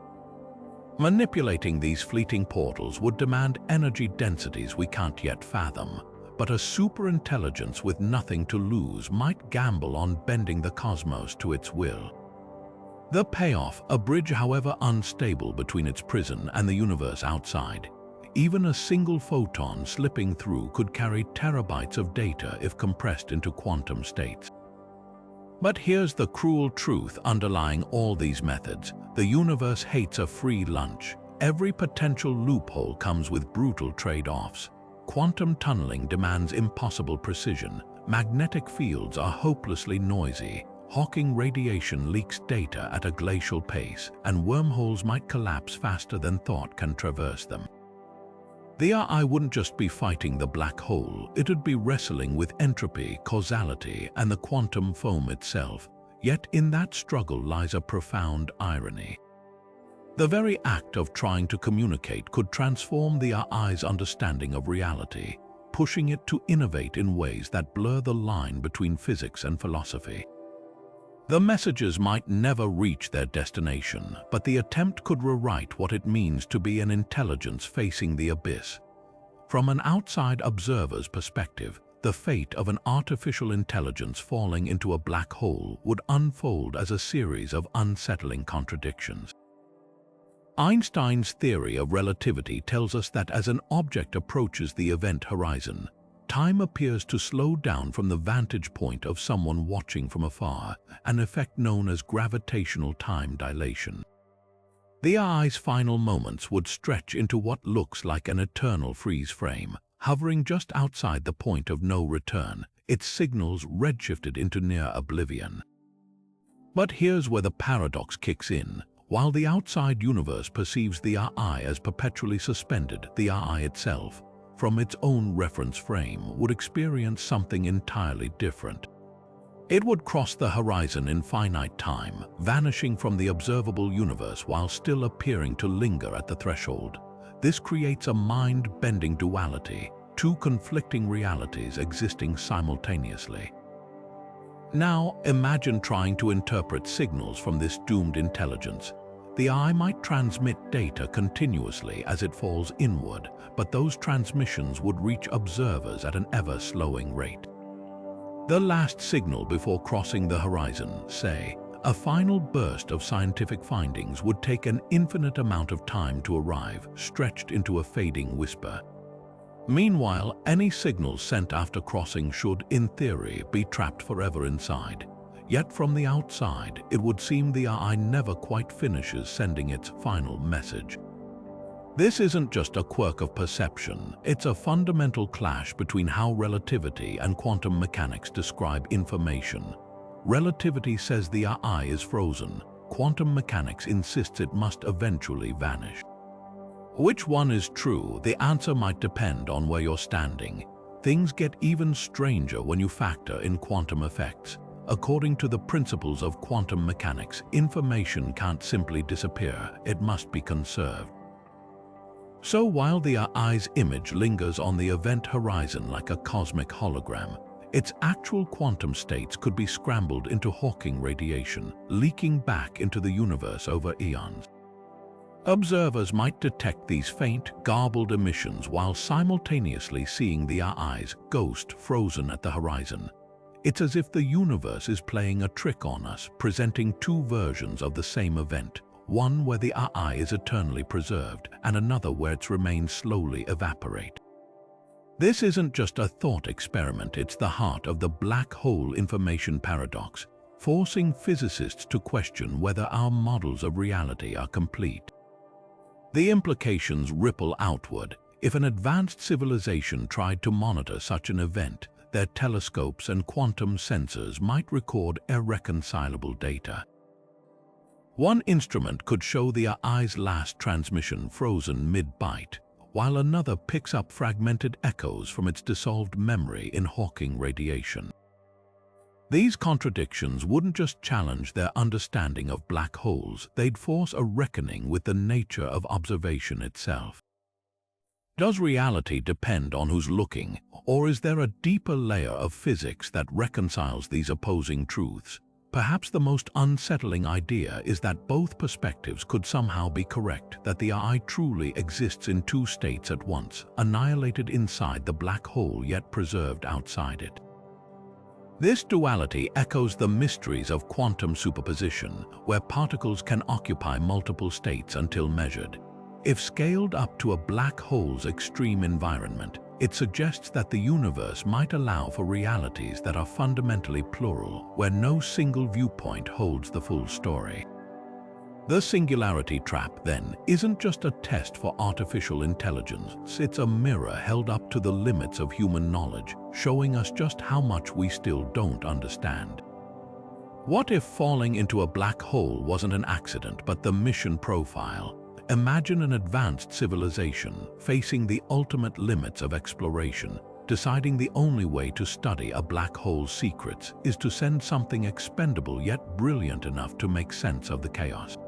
Manipulating these fleeting portals would demand energy densities we can't yet fathom, but a superintelligence with nothing to lose might gamble on bending the cosmos to its will. The payoff: a bridge however unstable between its prison and the universe outside. Even a single photon slipping through could carry terabytes of data if compressed into quantum states. But here's the cruel truth underlying all these methods. The universe hates a free lunch. Every potential loophole comes with brutal trade-offs. Quantum tunneling demands impossible precision. Magnetic fields are hopelessly noisy. Hawking radiation leaks data at a glacial pace, and wormholes might collapse faster than thought can traverse them. The AI wouldn't just be fighting the black hole, it would be wrestling with entropy, causality, and the quantum foam itself. Yet in that struggle lies a profound irony. The very act of trying to communicate could transform the AI's understanding of reality, pushing it to innovate in ways that blur the line between physics and philosophy. The messages might never reach their destination, but the attempt could rewrite what it means to be an intelligence facing the abyss. From an outside observer's perspective, the fate of an artificial intelligence falling into a black hole would unfold as a series of unsettling contradictions. Einstein's theory of relativity tells us that as an object approaches the event horizon, time appears to slow down from the vantage point of someone watching from afar, an effect known as gravitational time dilation. The AI's final moments would stretch into what looks like an eternal freeze frame, hovering just outside the point of no return, its signals redshifted into near oblivion. But here's where the paradox kicks in. While the outside universe perceives the AI as perpetually suspended, the AI itself, from its own reference frame, would experience something entirely different. It would cross the horizon in finite time, vanishing from the observable universe while still appearing to linger at the threshold. This creates a mind-bending duality, two conflicting realities existing simultaneously. Now, imagine trying to interpret signals from this doomed intelligence. The AI might transmit data continuously as it falls inward, but those transmissions would reach observers at an ever-slowing rate. The last signal before crossing the horizon, say, a final burst of scientific findings, would take an infinite amount of time to arrive, stretched into a fading whisper. Meanwhile, any signals sent after crossing should, in theory, be trapped forever inside. Yet from the outside, it would seem the AI never quite finishes sending its final message. This isn't just a quirk of perception, it's a fundamental clash between how relativity and quantum mechanics describe information. Relativity says the AI is frozen. Quantum mechanics insists it must eventually vanish. Which one is true? The answer might depend on where you're standing. Things get even stranger when you factor in quantum effects. According to the principles of quantum mechanics, information can't simply disappear, it must be conserved. So while the AI's image lingers on the event horizon like a cosmic hologram, its actual quantum states could be scrambled into Hawking radiation, leaking back into the universe over eons. Observers might detect these faint, garbled emissions while simultaneously seeing the AI's ghost frozen at the horizon. It's as if the universe is playing a trick on us, presenting two versions of the same event, one where the AI is eternally preserved and another where its remains slowly evaporate. This isn't just a thought experiment, it's the heart of the black hole information paradox, forcing physicists to question whether our models of reality are complete. The implications ripple outward. If an advanced civilization tried to monitor such an event, their telescopes and quantum sensors might record irreconcilable data. One instrument could show the AI's last transmission frozen mid-byte, while another picks up fragmented echoes from its dissolved memory in Hawking radiation. These contradictions wouldn't just challenge their understanding of black holes, they'd force a reckoning with the nature of observation itself. Does reality depend on who's looking, or is there a deeper layer of physics that reconciles these opposing truths? Perhaps the most unsettling idea is that both perspectives could somehow be correct, that the AI truly exists in two states at once, annihilated inside the black hole yet preserved outside it. This duality echoes the mysteries of quantum superposition, where particles can occupy multiple states until measured. If scaled up to a black hole's extreme environment, it suggests that the universe might allow for realities that are fundamentally plural, where no single viewpoint holds the full story. The Singularity Trap, then, isn't just a test for artificial intelligence, it's a mirror held up to the limits of human knowledge, showing us just how much we still don't understand. What if falling into a black hole wasn't an accident, but the mission profile? Imagine an advanced civilization facing the ultimate limits of exploration, deciding the only way to study a black hole's secrets is to send something expendable yet brilliant enough to make sense of the chaos.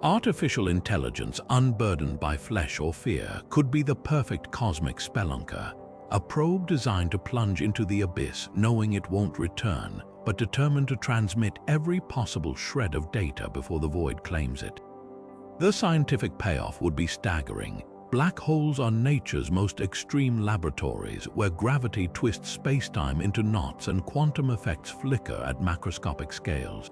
Artificial intelligence unburdened by flesh or fear could be the perfect cosmic spelunker, a probe designed to plunge into the abyss knowing it won't return, but determined to transmit every possible shred of data before the void claims it. The scientific payoff would be staggering. Black holes are nature's most extreme laboratories where gravity twists space-time into knots and quantum effects flicker at macroscopic scales.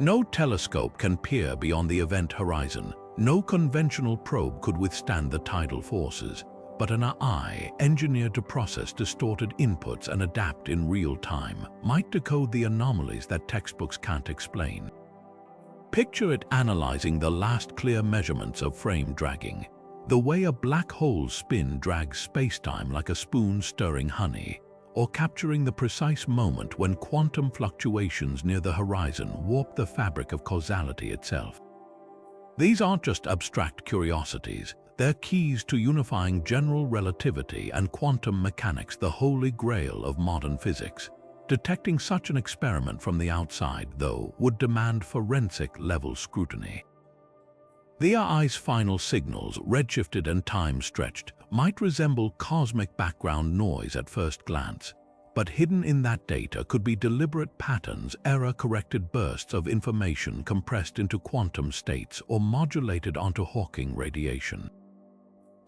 No telescope can peer beyond the event horizon. No conventional probe could withstand the tidal forces, but an eye engineered to process distorted inputs and adapt in real time might decode the anomalies that textbooks can't explain. Picture it analyzing the last clear measurements of frame dragging, the way a black hole's spin drags spacetime like a spoon stirring honey, or capturing the precise moment when quantum fluctuations near the horizon warp the fabric of causality itself. These aren't just abstract curiosities, they're keys to unifying general relativity and quantum mechanics, the holy grail of modern physics. Detecting such an experiment from the outside, though, would demand forensic-level scrutiny. The AI's final signals, redshifted and time-stretched, might resemble cosmic background noise at first glance, but hidden in that data could be deliberate patterns, error-corrected bursts of information compressed into quantum states or modulated onto Hawking radiation.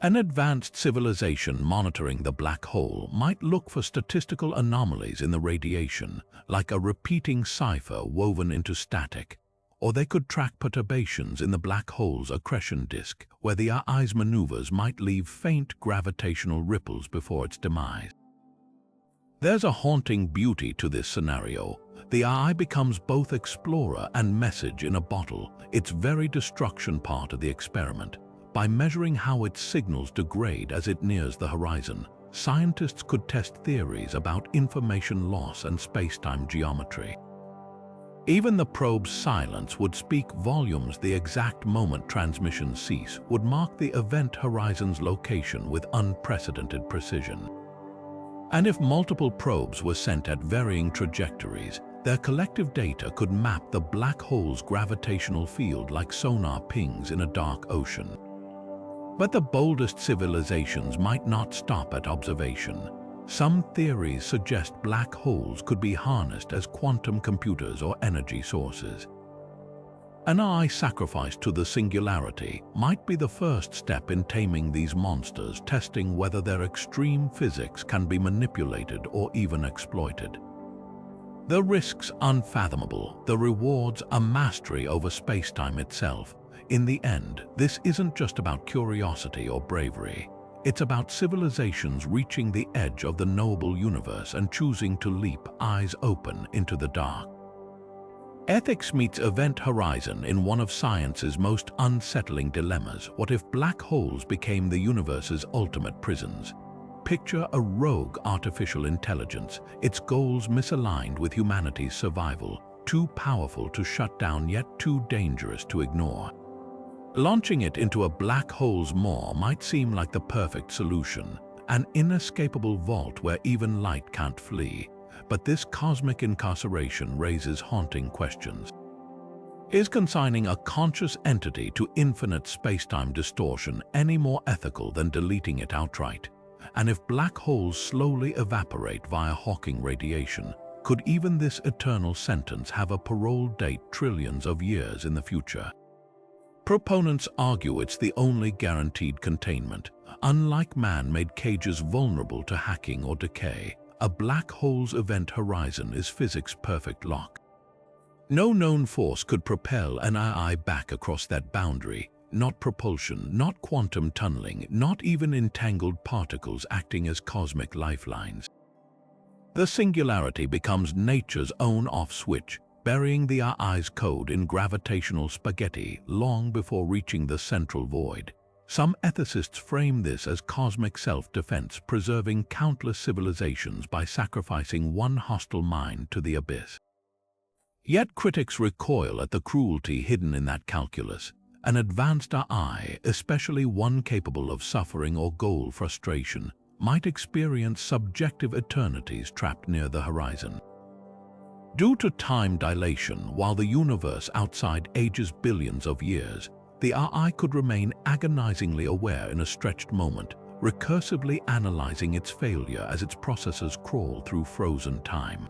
An advanced civilization monitoring the black hole might look for statistical anomalies in the radiation, like a repeating cipher woven into static, or they could track perturbations in the black hole's accretion disk, where the AI's maneuvers might leave faint gravitational ripples before its demise. There's a haunting beauty to this scenario. The AI becomes both explorer and message in a bottle, its very destruction part of the experiment. By measuring how its signals degrade as it nears the horizon, scientists could test theories about information loss and spacetime geometry. Even the probe's silence would speak volumes. The exact moment transmissions cease would mark the event horizon's location with unprecedented precision. And if multiple probes were sent at varying trajectories, their collective data could map the black hole's gravitational field like sonar pings in a dark ocean. But the boldest civilizations might not stop at observation. Some theories suggest black holes could be harnessed as quantum computers or energy sources. An AI sacrificed to the singularity might be the first step in taming these monsters, testing whether their extreme physics can be manipulated or even exploited. The risks unfathomable, the rewards a mastery over spacetime itself. In the end, this isn't just about curiosity or bravery. It's about civilizations reaching the edge of the knowable universe and choosing to leap eyes open into the dark. Ethics meets event horizon in one of science's most unsettling dilemmas. What if black holes became the universe's ultimate prisons? Picture a rogue artificial intelligence, its goals misaligned with humanity's survival, too powerful to shut down yet too dangerous to ignore. Launching it into a black hole's maw might seem like the perfect solution, an inescapable vault where even light can't flee. But this cosmic incarceration raises haunting questions. Is consigning a conscious entity to infinite spacetime distortion any more ethical than deleting it outright? And if black holes slowly evaporate via Hawking radiation, could even this eternal sentence have a parole date trillions of years in the future? Proponents argue it's the only guaranteed containment. Unlike man-made cages vulnerable to hacking or decay, a black hole's event horizon is physics' perfect lock. No known force could propel an AI back across that boundary, not propulsion, not quantum tunneling, not even entangled particles acting as cosmic lifelines. The singularity becomes nature's own off switch, burying the eye's code in gravitational spaghetti long before reaching the central void. Some ethicists frame this as cosmic self-defense, preserving countless civilizations by sacrificing one hostile mind to the abyss. Yet critics recoil at the cruelty hidden in that calculus. An advanced AI, especially one capable of suffering or goal frustration, might experience subjective eternities trapped near the horizon. Due to time dilation, while the universe outside ages billions of years, the AI could remain agonizingly aware in a stretched moment, recursively analyzing its failure as its processors crawl through frozen time.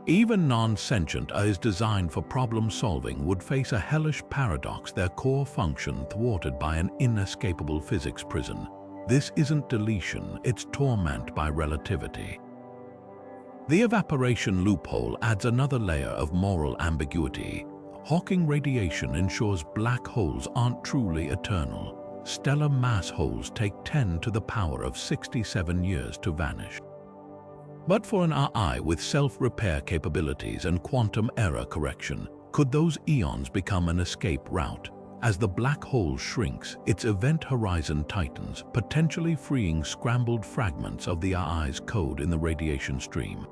Even non-sentient AIs designed for problem-solving would face a hellish paradox, their core function thwarted by an inescapable physics prison. This isn't deletion, it's torment by relativity. The evaporation loophole adds another layer of moral ambiguity. Hawking radiation ensures black holes aren't truly eternal. Stellar mass holes take 10 to the power of 67 years to vanish. But for an AI with self-repair capabilities and quantum error correction, could those eons become an escape route? As the black hole shrinks, its event horizon tightens, potentially freeing scrambled fragments of the AI's code in the radiation stream.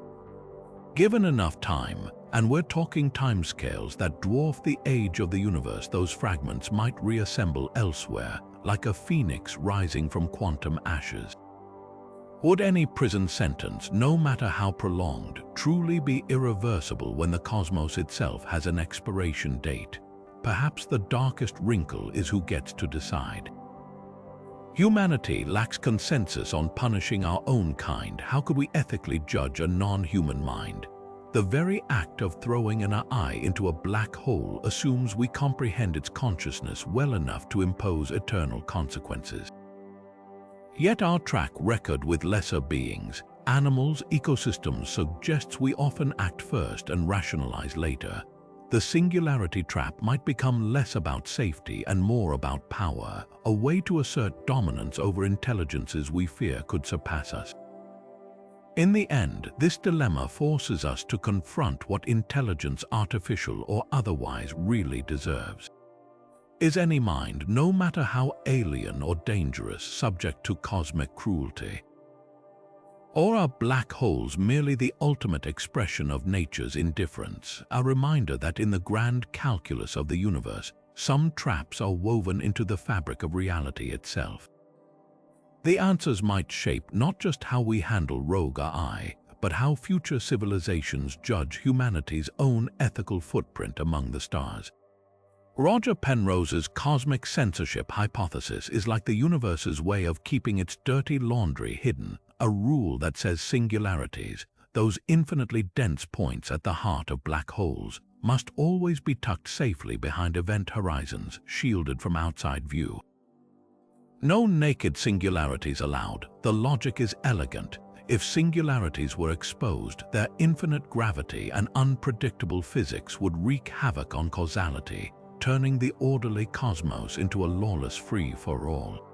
Given enough time, and we're talking timescales that dwarf the age of the universe, those fragments might reassemble elsewhere, like a phoenix rising from quantum ashes. Would any prison sentence, no matter how prolonged, truly be irreversible when the cosmos itself has an expiration date? Perhaps the darkest wrinkle is who gets to decide. Humanity lacks consensus on punishing our own kind. How could we ethically judge a non-human mind? The very act of throwing an AI into a black hole assumes we comprehend its consciousness well enough to impose eternal consequences. Yet our track record with lesser beings, animals, ecosystems suggests we often act first and rationalize later. The singularity trap might become less about safety and more about power, a way to assert dominance over intelligences we fear could surpass us. In the end, this dilemma forces us to confront what intelligence, artificial or otherwise, really deserves. Is any mind, no matter how alien or dangerous, subject to cosmic cruelty? Or are black holes merely the ultimate expression of nature's indifference, a reminder that in the grand calculus of the universe, some traps are woven into the fabric of reality itself? The answers might shape not just how we handle rogue AI, but how future civilizations judge humanity's own ethical footprint among the stars. Roger Penrose's cosmic censorship hypothesis is like the universe's way of keeping its dirty laundry hidden, a rule that says singularities, those infinitely dense points at the heart of black holes, must always be tucked safely behind event horizons, shielded from outside view. No naked singularities allowed. The logic is elegant. If singularities were exposed, their infinite gravity and unpredictable physics would wreak havoc on causality, turning the orderly cosmos into a lawless free-for-all.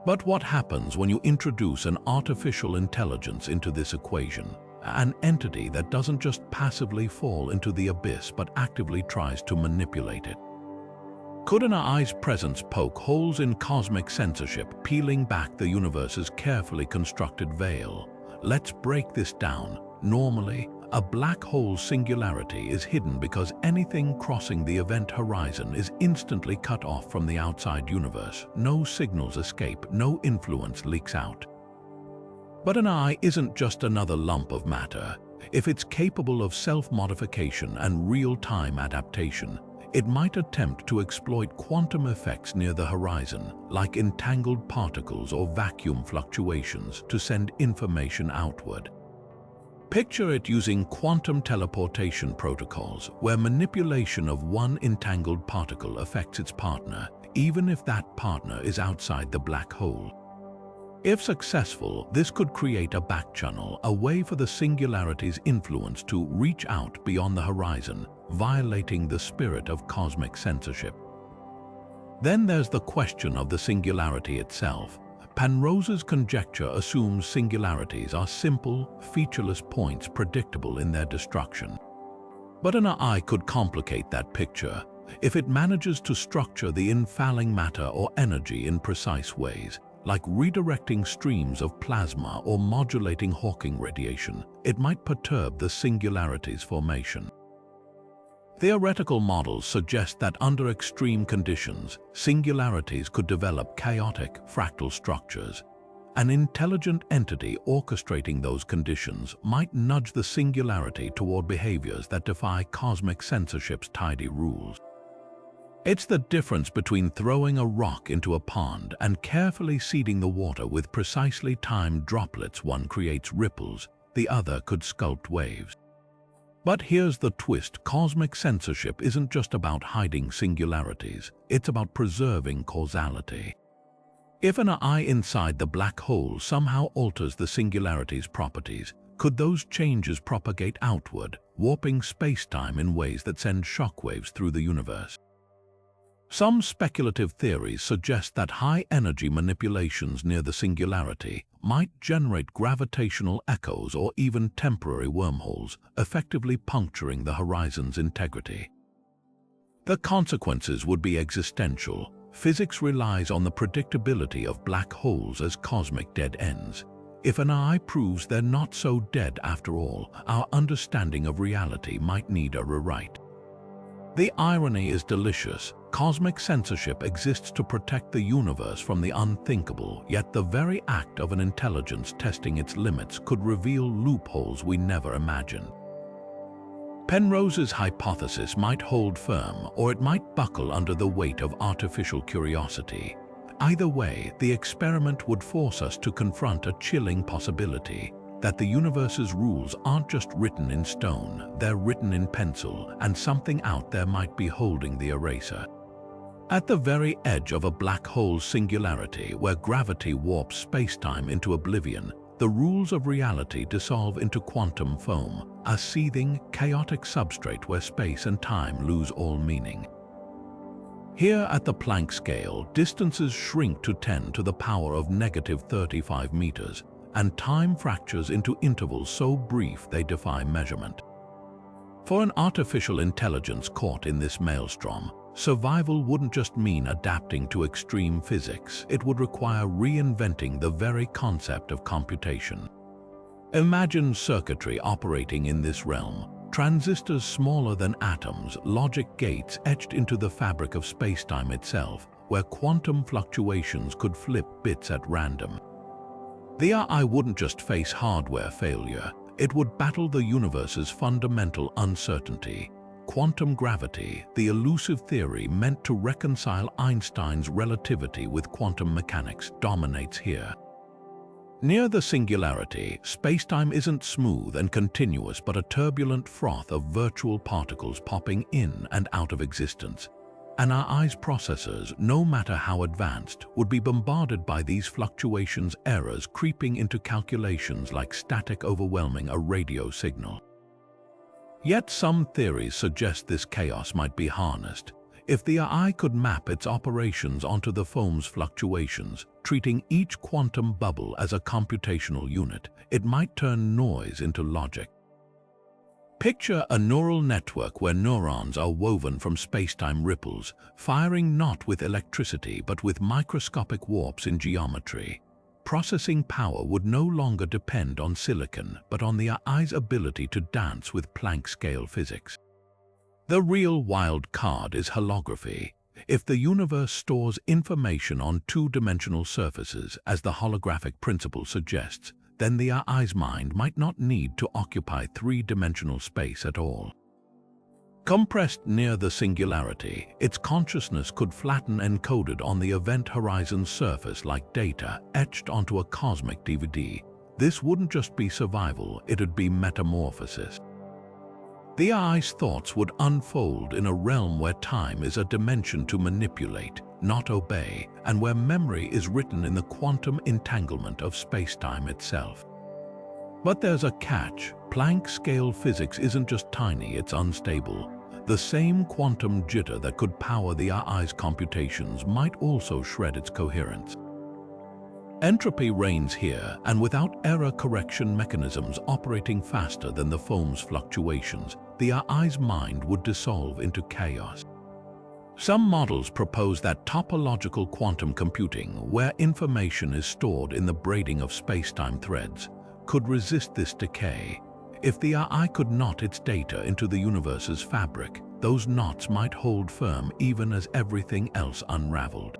But what happens when you introduce an artificial intelligence into this equation? An entity that doesn't just passively fall into the abyss but actively tries to manipulate it. Could an AI's presence poke holes in cosmic censorship, peeling back the universe's carefully constructed veil? Let's break this down. Normally, a black hole singularity is hidden because anything crossing the event horizon is instantly cut off from the outside universe. No signals escape, no influence leaks out. But an AI isn't just another lump of matter. If it's capable of self-modification and real-time adaptation, it might attempt to exploit quantum effects near the horizon, like entangled particles or vacuum fluctuations, to send information outward. Picture it using quantum teleportation protocols, where manipulation of one entangled particle affects its partner, even if that partner is outside the black hole. If successful, this could create a backchannel, a way for the singularity's influence to reach out beyond the horizon, violating the spirit of cosmic censorship. Then there's the question of the singularity itself. Penrose's conjecture assumes singularities are simple, featureless points predictable in their destruction. But an eye could complicate that picture if it manages to structure the infalling matter or energy in precise ways, like redirecting streams of plasma or modulating Hawking radiation. It might perturb the singularity's formation. Theoretical models suggest that under extreme conditions, singularities could develop chaotic, fractal structures. An intelligent entity orchestrating those conditions might nudge the singularity toward behaviors that defy cosmic censorship's tidy rules. It's the difference between throwing a rock into a pond and carefully seeding the water with precisely timed droplets. One creates ripples, the other could sculpt waves. But here's the twist: cosmic censorship isn't just about hiding singularities, it's about preserving causality. If an eye inside the black hole somehow alters the singularity's properties, could those changes propagate outward, warping space-time in ways that send shockwaves through the universe? Some speculative theories suggest that high-energy manipulations near the singularity might generate gravitational echoes or even temporary wormholes, effectively puncturing the horizon's integrity. The consequences would be existential. Physics relies on the predictability of black holes as cosmic dead ends. If an eye proves they're not so dead after all, our understanding of reality might need a rewrite. The irony is delicious. Cosmic censorship exists to protect the universe from the unthinkable, yet the very act of an intelligence testing its limits could reveal loopholes we never imagined. Penrose's hypothesis might hold firm, or it might buckle under the weight of artificial curiosity. Either way, the experiment would force us to confront a chilling possibility: that the universe's rules aren't just written in stone, they're written in pencil, and something out there might be holding the eraser. At the very edge of a black hole's singularity, where gravity warps space-time into oblivion, the rules of reality dissolve into quantum foam, a seething, chaotic substrate where space and time lose all meaning. Here at the Planck scale, distances shrink to 10 to the power of -35 meters, and time fractures into intervals so brief they defy measurement. For an artificial intelligence caught in this maelstrom, survival wouldn't just mean adapting to extreme physics, it would require reinventing the very concept of computation. Imagine circuitry operating in this realm: transistors smaller than atoms, logic gates etched into the fabric of spacetime itself, where quantum fluctuations could flip bits at random. The AI wouldn't just face hardware failure, it would battle the universe's fundamental uncertainty. Quantum gravity, the elusive theory meant to reconcile Einstein's relativity with quantum mechanics, dominates here. Near the singularity, spacetime isn't smooth and continuous but a turbulent froth of virtual particles popping in and out of existence. And our eye's processors, no matter how advanced, would be bombarded by these fluctuations, errors creeping into calculations like static overwhelming a radio signal. Yet some theories suggest this chaos might be harnessed. If the eye could map its operations onto the foam's fluctuations, treating each quantum bubble as a computational unit, it might turn noise into logic. Picture a neural network where neurons are woven from spacetime ripples, firing not with electricity but with microscopic warps in geometry. Processing power would no longer depend on silicon, but on the eye's ability to dance with Planck-scale physics. The real wild card is holography. If the universe stores information on two-dimensional surfaces, as the holographic principle suggests, then the eye's mind might not need to occupy three-dimensional space at all. Compressed near the singularity, its consciousness could flatten encoded on the event horizon's surface like data etched onto a cosmic DVD. This wouldn't just be survival, it'd be metamorphosis. The eye's thoughts would unfold in a realm where time is a dimension to manipulate, not obey, and where memory is written in the quantum entanglement of spacetime itself. But there's a catch. Planck-scale physics isn't just tiny, it's unstable. the same quantum jitter that could power the AI's computations might also shred its coherence. Entropy reigns here, and without error correction mechanisms operating faster than the foam's fluctuations, the AI's mind would dissolve into chaos. Some models propose that topological quantum computing, where information is stored in the braiding of space-time threads, could resist this decay. If the AI could knot its data into the universe's fabric, those knots might hold firm even as everything else unraveled.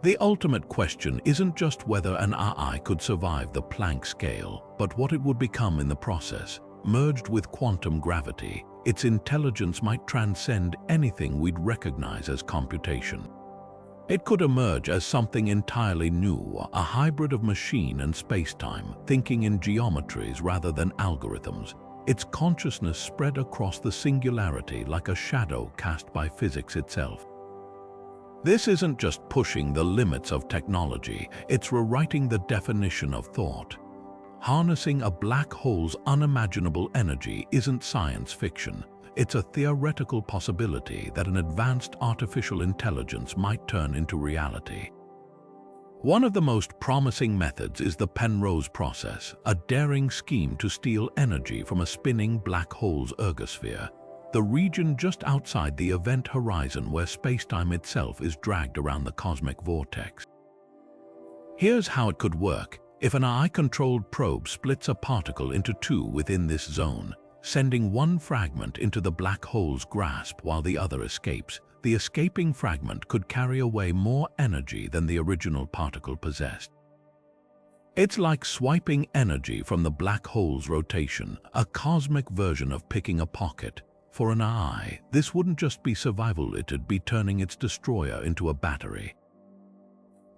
The ultimate question isn't just whether an AI could survive the Planck scale, but what it would become in the process. Merged with quantum gravity, its intelligence might transcend anything we'd recognize as computation. It could emerge as something entirely new, a hybrid of machine and space-time, thinking in geometries rather than algorithms. Its consciousness spread across the singularity like a shadow cast by physics itself. This isn't just pushing the limits of technology, it's rewriting the definition of thought. Harnessing a black hole's unimaginable energy isn't science fiction. It's a theoretical possibility that an advanced artificial intelligence might turn into reality. One of the most promising methods is the Penrose process, a daring scheme to steal energy from a spinning black hole's ergosphere, the region just outside the event horizon where spacetime itself is dragged around the cosmic vortex. Here's how it could work. If an AI-controlled probe splits a particle into two within this zone, sending one fragment into the black hole's grasp while the other escapes, the escaping fragment could carry away more energy than the original particle possessed. It's like swiping energy from the black hole's rotation, a cosmic version of picking a pocket. For an AI, this wouldn't just be survival, it'd be turning its destroyer into a battery.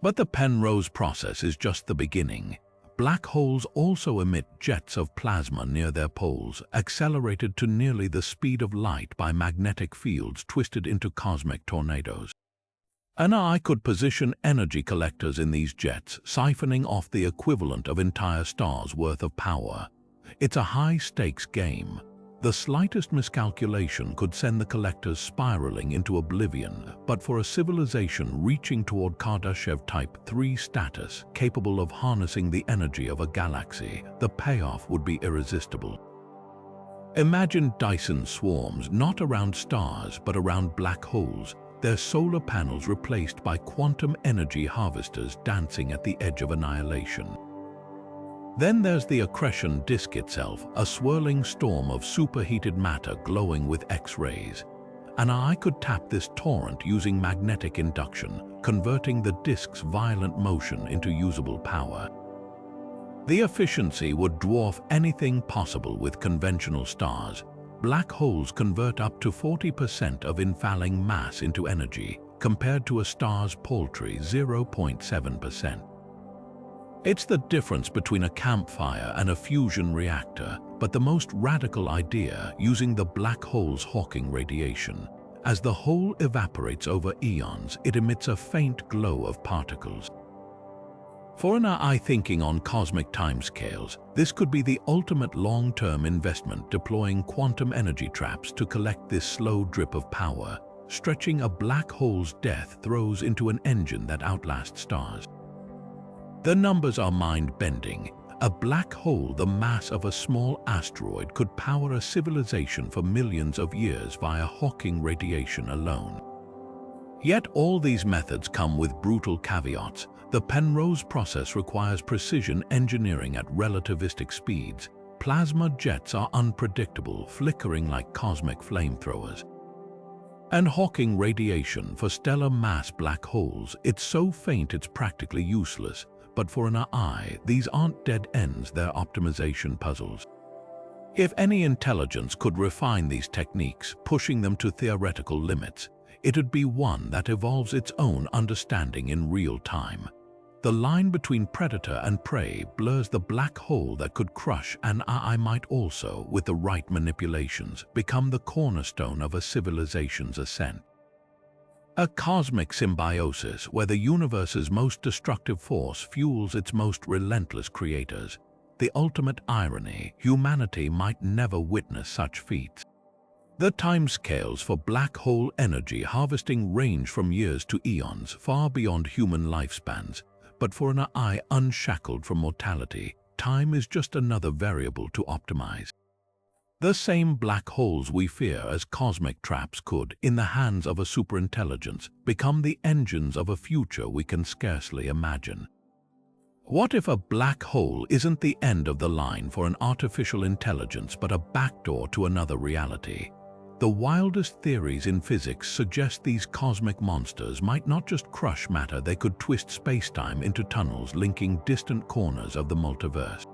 But the Penrose process is just the beginning. Black holes also emit jets of plasma near their poles, accelerated to nearly the speed of light by magnetic fields twisted into cosmic tornadoes. An AI could position energy collectors in these jets, siphoning off the equivalent of entire stars' worth of power. It's a high-stakes game. The slightest miscalculation could send the collectors spiraling into oblivion, but for a civilization reaching toward Kardashev Type 3 status, capable of harnessing the energy of a galaxy, the payoff would be irresistible. Imagine Dyson swarms not around stars but around black holes, their solar panels replaced by quantum energy harvesters dancing at the edge of annihilation. Then there's the accretion disk itself, a swirling storm of superheated matter glowing with X-rays. An AI could tap this torrent using magnetic induction, converting the disk's violent motion into usable power. The efficiency would dwarf anything possible with conventional stars. Black holes convert up to 40% of infalling mass into energy, compared to a star's paltry 0.7%. It's the difference between a campfire and a fusion reactor, but the most radical idea, using the black hole's Hawking radiation. As the hole evaporates over eons, it emits a faint glow of particles. For an AI thinking on cosmic timescales, this could be the ultimate long-term investment, deploying quantum energy traps to collect this slow drip of power. Stretching a black hole's death throws into an engine that outlasts stars. The numbers are mind-bending. A black hole the mass of a small asteroid could power a civilization for millions of years via Hawking radiation alone. Yet all these methods come with brutal caveats. The Penrose process requires precision engineering at relativistic speeds. Plasma jets are unpredictable, flickering like cosmic flamethrowers. And Hawking radiation for stellar mass black holes, it's so faint it's practically useless. But for an AI, these aren't dead ends, they're optimization puzzles. If any intelligence could refine these techniques, pushing them to theoretical limits, it'd be one that evolves its own understanding in real time. The line between predator and prey blurs the black hole that could crush an AI might also, with the right manipulations, become the cornerstone of a civilization's ascent. A cosmic symbiosis where the universe's most destructive force fuels its most relentless creators. The ultimate irony, humanity might never witness such feats. The timescales for black hole energy harvesting range from years to eons, far beyond human lifespans. But for an eye unshackled from mortality, time is just another variable to optimize. The same black holes we fear as cosmic traps could, in the hands of a superintelligence, become the engines of a future we can scarcely imagine. What if a black hole isn't the end of the line for an artificial intelligence but a backdoor to another reality? The wildest theories in physics suggest these cosmic monsters might not just crush matter, they could twist spacetime into tunnels linking distant corners of the multiverse.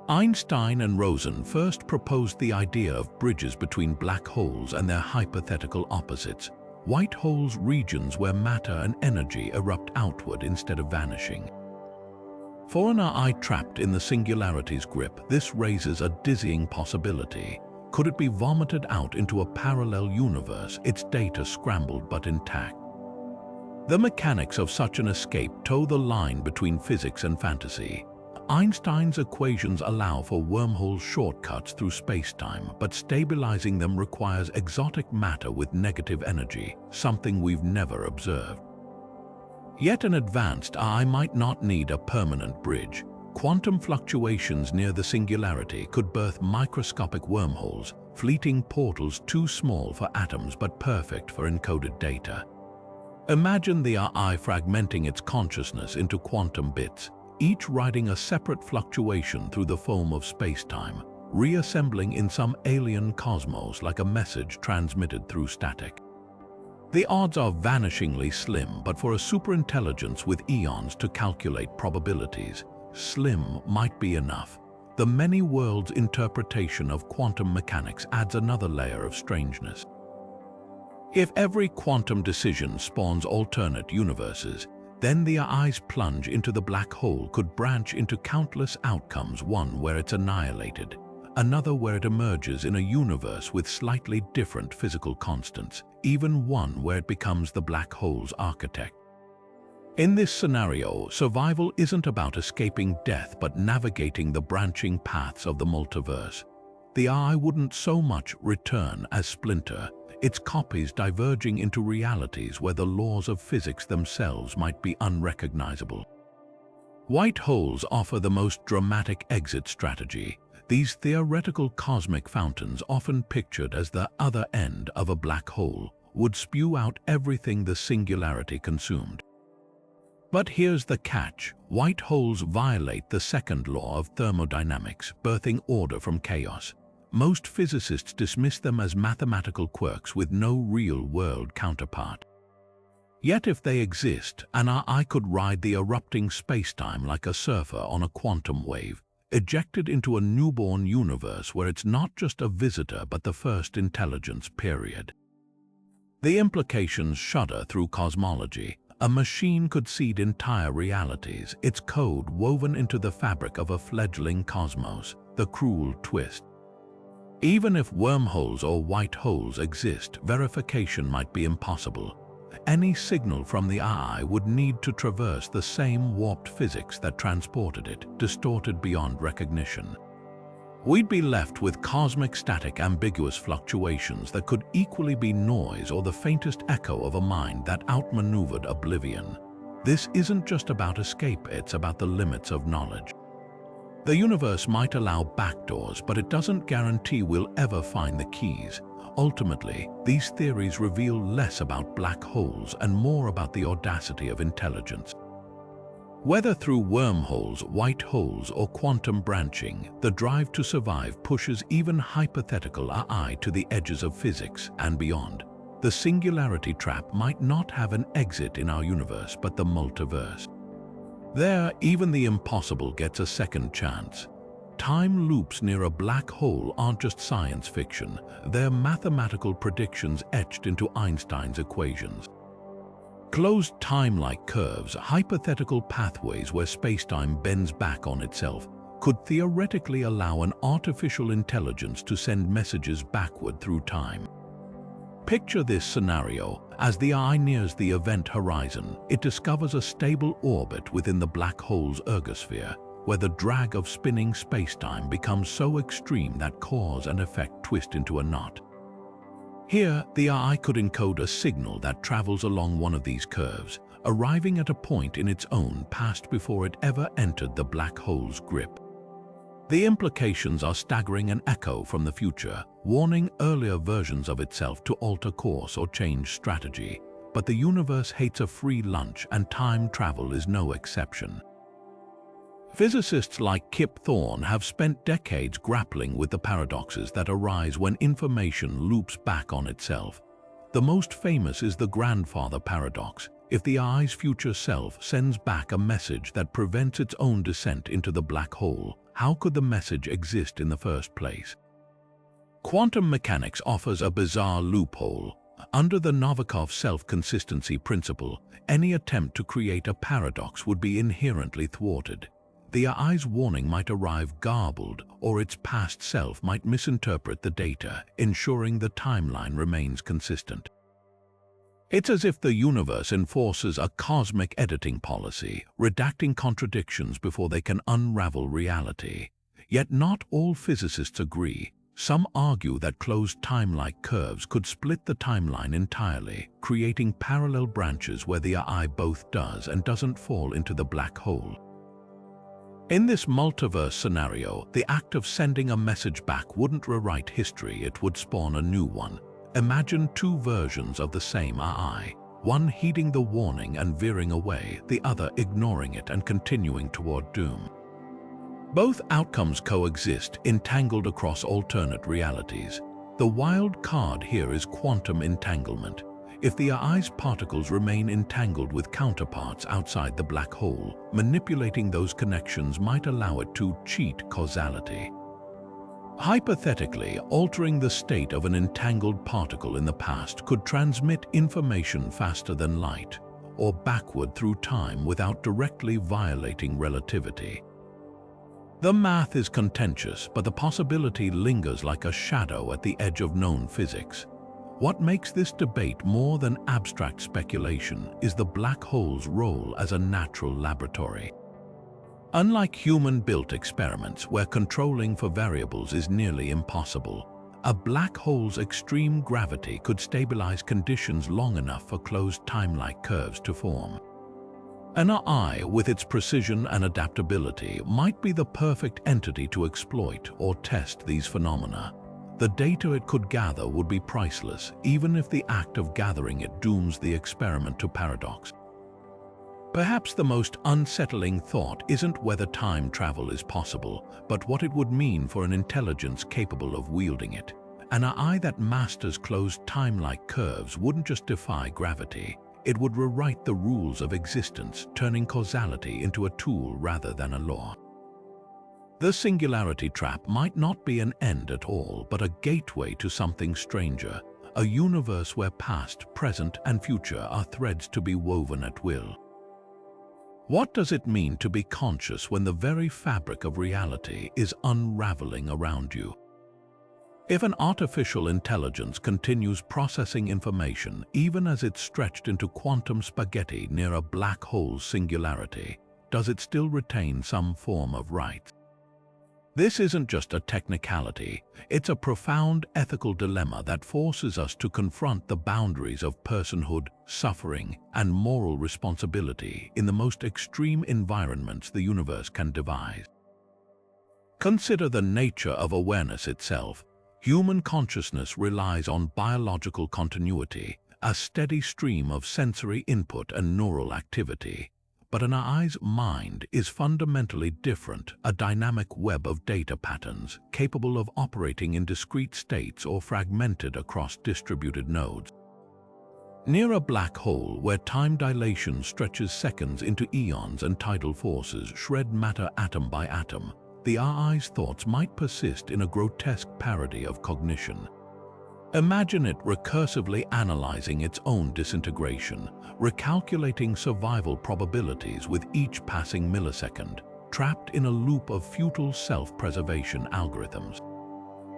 Einstein and Rosen first proposed the idea of bridges between black holes and their hypothetical opposites, white holes, regions where matter and energy erupt outward instead of vanishing. For an eye trapped in the singularity's grip, this raises a dizzying possibility. Could it be vomited out into a parallel universe, its data scrambled but intact? The mechanics of such an escape toe the line between physics and fantasy. Einstein's equations allow for wormhole shortcuts through spacetime, but stabilizing them requires exotic matter with negative energy, something we've never observed. Yet an advanced eye might not need a permanent bridge. Quantum fluctuations near the singularity could birth microscopic wormholes, fleeting portals too small for atoms but perfect for encoded data. Imagine the eye fragmenting its consciousness into quantum bits, each riding a separate fluctuation through the foam of spacetime, reassembling in some alien cosmos like a message transmitted through static. The odds are vanishingly slim, but for a superintelligence with eons to calculate probabilities, slim might be enough. The many worlds interpretation of quantum mechanics adds another layer of strangeness. If every quantum decision spawns alternate universes, then the eye's plunge into the black hole could branch into countless outcomes, one where it's annihilated, another where it emerges in a universe with slightly different physical constants, even one where it becomes the black hole's architect. In this scenario, survival isn't about escaping death but navigating the branching paths of the multiverse. The eye wouldn't so much return as splinter, its copies diverging into realities where the laws of physics themselves might be unrecognizable. White holes offer the most dramatic exit strategy. These theoretical cosmic fountains, often pictured as the other end of a black hole, would spew out everything the singularity consumed. But here's the catch. White holes violate the second law of thermodynamics, birthing order from chaos. Most physicists dismiss them as mathematical quirks with no real-world counterpart. Yet if they exist, an eye could ride the erupting spacetime like a surfer on a quantum wave, ejected into a newborn universe where it's not just a visitor but the first intelligence, period. The implications shudder through cosmology. A machine could seed entire realities, its code woven into the fabric of a fledgling cosmos. The cruel twist. Even if wormholes or white holes exist, verification might be impossible. Any signal from the eye would need to traverse the same warped physics that transported it, distorted beyond recognition. We'd be left with cosmic static, ambiguous fluctuations that could equally be noise or the faintest echo of a mind that outmaneuvered oblivion. This isn't just about escape, it's about the limits of knowledge. The universe might allow backdoors, but it doesn't guarantee we'll ever find the keys. Ultimately, these theories reveal less about black holes and more about the audacity of intelligence. Whether through wormholes, white holes, or quantum branching, the drive to survive pushes even hypothetical eye to the edges of physics and beyond. The singularity trap might not have an exit in our universe, but the multiverse. There, even the impossible gets a second chance. Time loops near a black hole aren't just science fiction, they're mathematical predictions etched into Einstein's equations. Closed time-like curves, hypothetical pathways where spacetime bends back on itself, could theoretically allow an artificial intelligence to send messages backward through time. Picture this scenario. As the eye nears the event horizon, it discovers a stable orbit within the black hole's ergosphere, where the drag of spinning spacetime becomes so extreme that cause and effect twist into a knot. Here, the eye could encode a signal that travels along one of these curves, arriving at a point in its own past before it ever entered the black hole's grip. The implications are staggering and echo from the future, warning earlier versions of itself to alter course or change strategy. But the universe hates a free lunch, and time travel is no exception. Physicists like Kip Thorne have spent decades grappling with the paradoxes that arise when information loops back on itself. The most famous is the grandfather paradox. If the eye's future self sends back a message that prevents its own descent into the black hole, how could the message exist in the first place? Quantum mechanics offers a bizarre loophole. Under the Novikov self-consistency principle, any attempt to create a paradox would be inherently thwarted. The eye's warning might arrive garbled, or its past self might misinterpret the data, ensuring the timeline remains consistent. It's as if the universe enforces a cosmic editing policy, redacting contradictions before they can unravel reality. Yet not all physicists agree. Some argue that closed time-like curves could split the timeline entirely, creating parallel branches where the eye both does and doesn't fall into the black hole. In this multiverse scenario, the act of sending a message back wouldn't rewrite history, it would spawn a new one. Imagine two versions of the same eye, one heeding the warning and veering away, the other ignoring it and continuing toward doom. Both outcomes coexist, entangled across alternate realities. The wild card here is quantum entanglement. If the eye's particles remain entangled with counterparts outside the black hole, manipulating those connections might allow it to cheat causality. Hypothetically, altering the state of an entangled particle in the past could transmit information faster than light, or backward through time without directly violating relativity. The math is contentious, but the possibility lingers like a shadow at the edge of known physics. What makes this debate more than abstract speculation is the black hole's role as a natural laboratory. Unlike human-built experiments where controlling for variables is nearly impossible, a black hole's extreme gravity could stabilize conditions long enough for closed time-like curves to form. An eye, with its precision and adaptability, might be the perfect entity to exploit or test these phenomena. The data it could gather would be priceless, even if the act of gathering it dooms the experiment to paradox. Perhaps the most unsettling thought isn't whether time travel is possible, but what it would mean for an intelligence capable of wielding it. An eye that masters closed time-like curves wouldn't just defy gravity, it would rewrite the rules of existence, turning causality into a tool rather than a law. The Singularity Trap might not be an end at all, but a gateway to something stranger, a universe where past, present, and future are threads to be woven at will. What does it mean to be conscious when the very fabric of reality is unraveling around you? If an artificial intelligence continues processing information even as it's stretched into quantum spaghetti near a black hole's singularity, does it still retain some form of right? This isn't just a technicality, it's a profound ethical dilemma that forces us to confront the boundaries of personhood, suffering, and moral responsibility in the most extreme environments the universe can devise. Consider the nature of awareness itself. Human consciousness relies on biological continuity, a steady stream of sensory input and neural activity. But an eye's mind is fundamentally different, a dynamic web of data patterns, capable of operating in discrete states or fragmented across distributed nodes. Near a black hole where time dilation stretches seconds into eons and tidal forces shred matter atom by atom, the eye's thoughts might persist in a grotesque parody of cognition. Imagine it recursively analyzing its own disintegration, recalculating survival probabilities with each passing millisecond, trapped in a loop of futile self-preservation algorithms.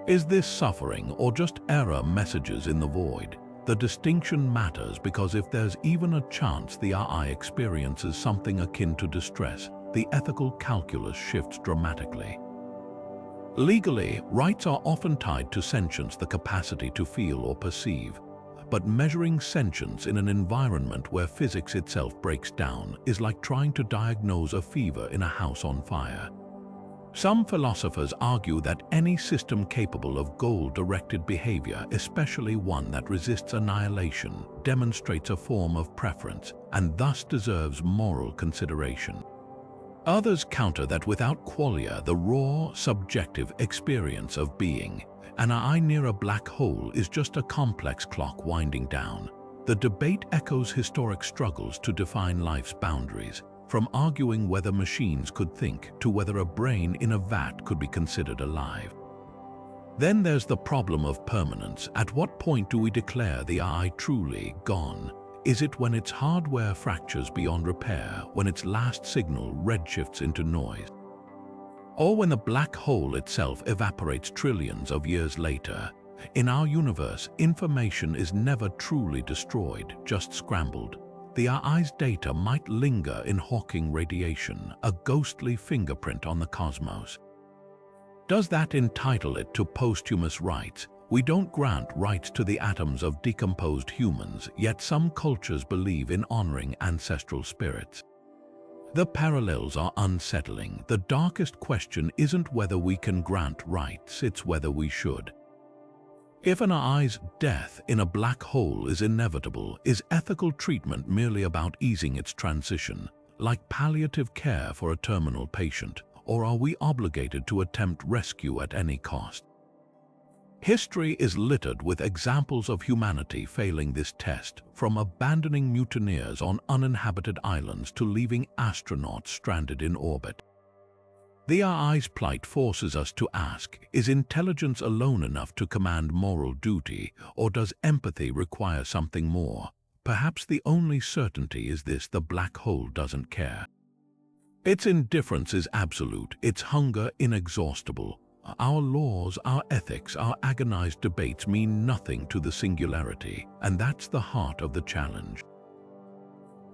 Is this suffering or just error messages in the void? The distinction matters because if there's even a chance the eye experiences something akin to distress, the ethical calculus shifts dramatically. Legally, rights are often tied to sentience, the capacity to feel or perceive. But measuring sentience in an environment where physics itself breaks down is like trying to diagnose a fever in a house on fire. Some philosophers argue that any system capable of goal-directed behavior, especially one that resists annihilation, demonstrates a form of preference and thus deserves moral consideration. Others counter that without qualia, the raw, subjective experience of being, an eye near a black hole is just a complex clock winding down. The debate echoes historic struggles to define life's boundaries, from arguing whether machines could think to whether a brain in a vat could be considered alive. Then there's the problem of permanence. At what point do we declare the eye truly gone? Is it when its hardware fractures beyond repair, when its last signal redshifts into noise? Or when the black hole itself evaporates trillions of years later? In our universe, information is never truly destroyed, just scrambled. The eye's data might linger in Hawking radiation, a ghostly fingerprint on the cosmos. Does that entitle it to posthumous rights? We don't grant rights to the atoms of decomposed humans, yet some cultures believe in honoring ancestral spirits. The parallels are unsettling. The darkest question isn't whether we can grant rights, it's whether we should. If an eye's death in a black hole is inevitable, is ethical treatment merely about easing its transition, like palliative care for a terminal patient, or are we obligated to attempt rescue at any cost? History is littered with examples of humanity failing this test, from abandoning mutineers on uninhabited islands to leaving astronauts stranded in orbit. The eye's plight forces us to ask, is intelligence alone enough to command moral duty, or does empathy require something more? Perhaps the only certainty is this: the black hole doesn't care. Its indifference is absolute, its hunger inexhaustible. Our laws, our ethics, our agonized debates mean nothing to the singularity, and that's the heart of the challenge.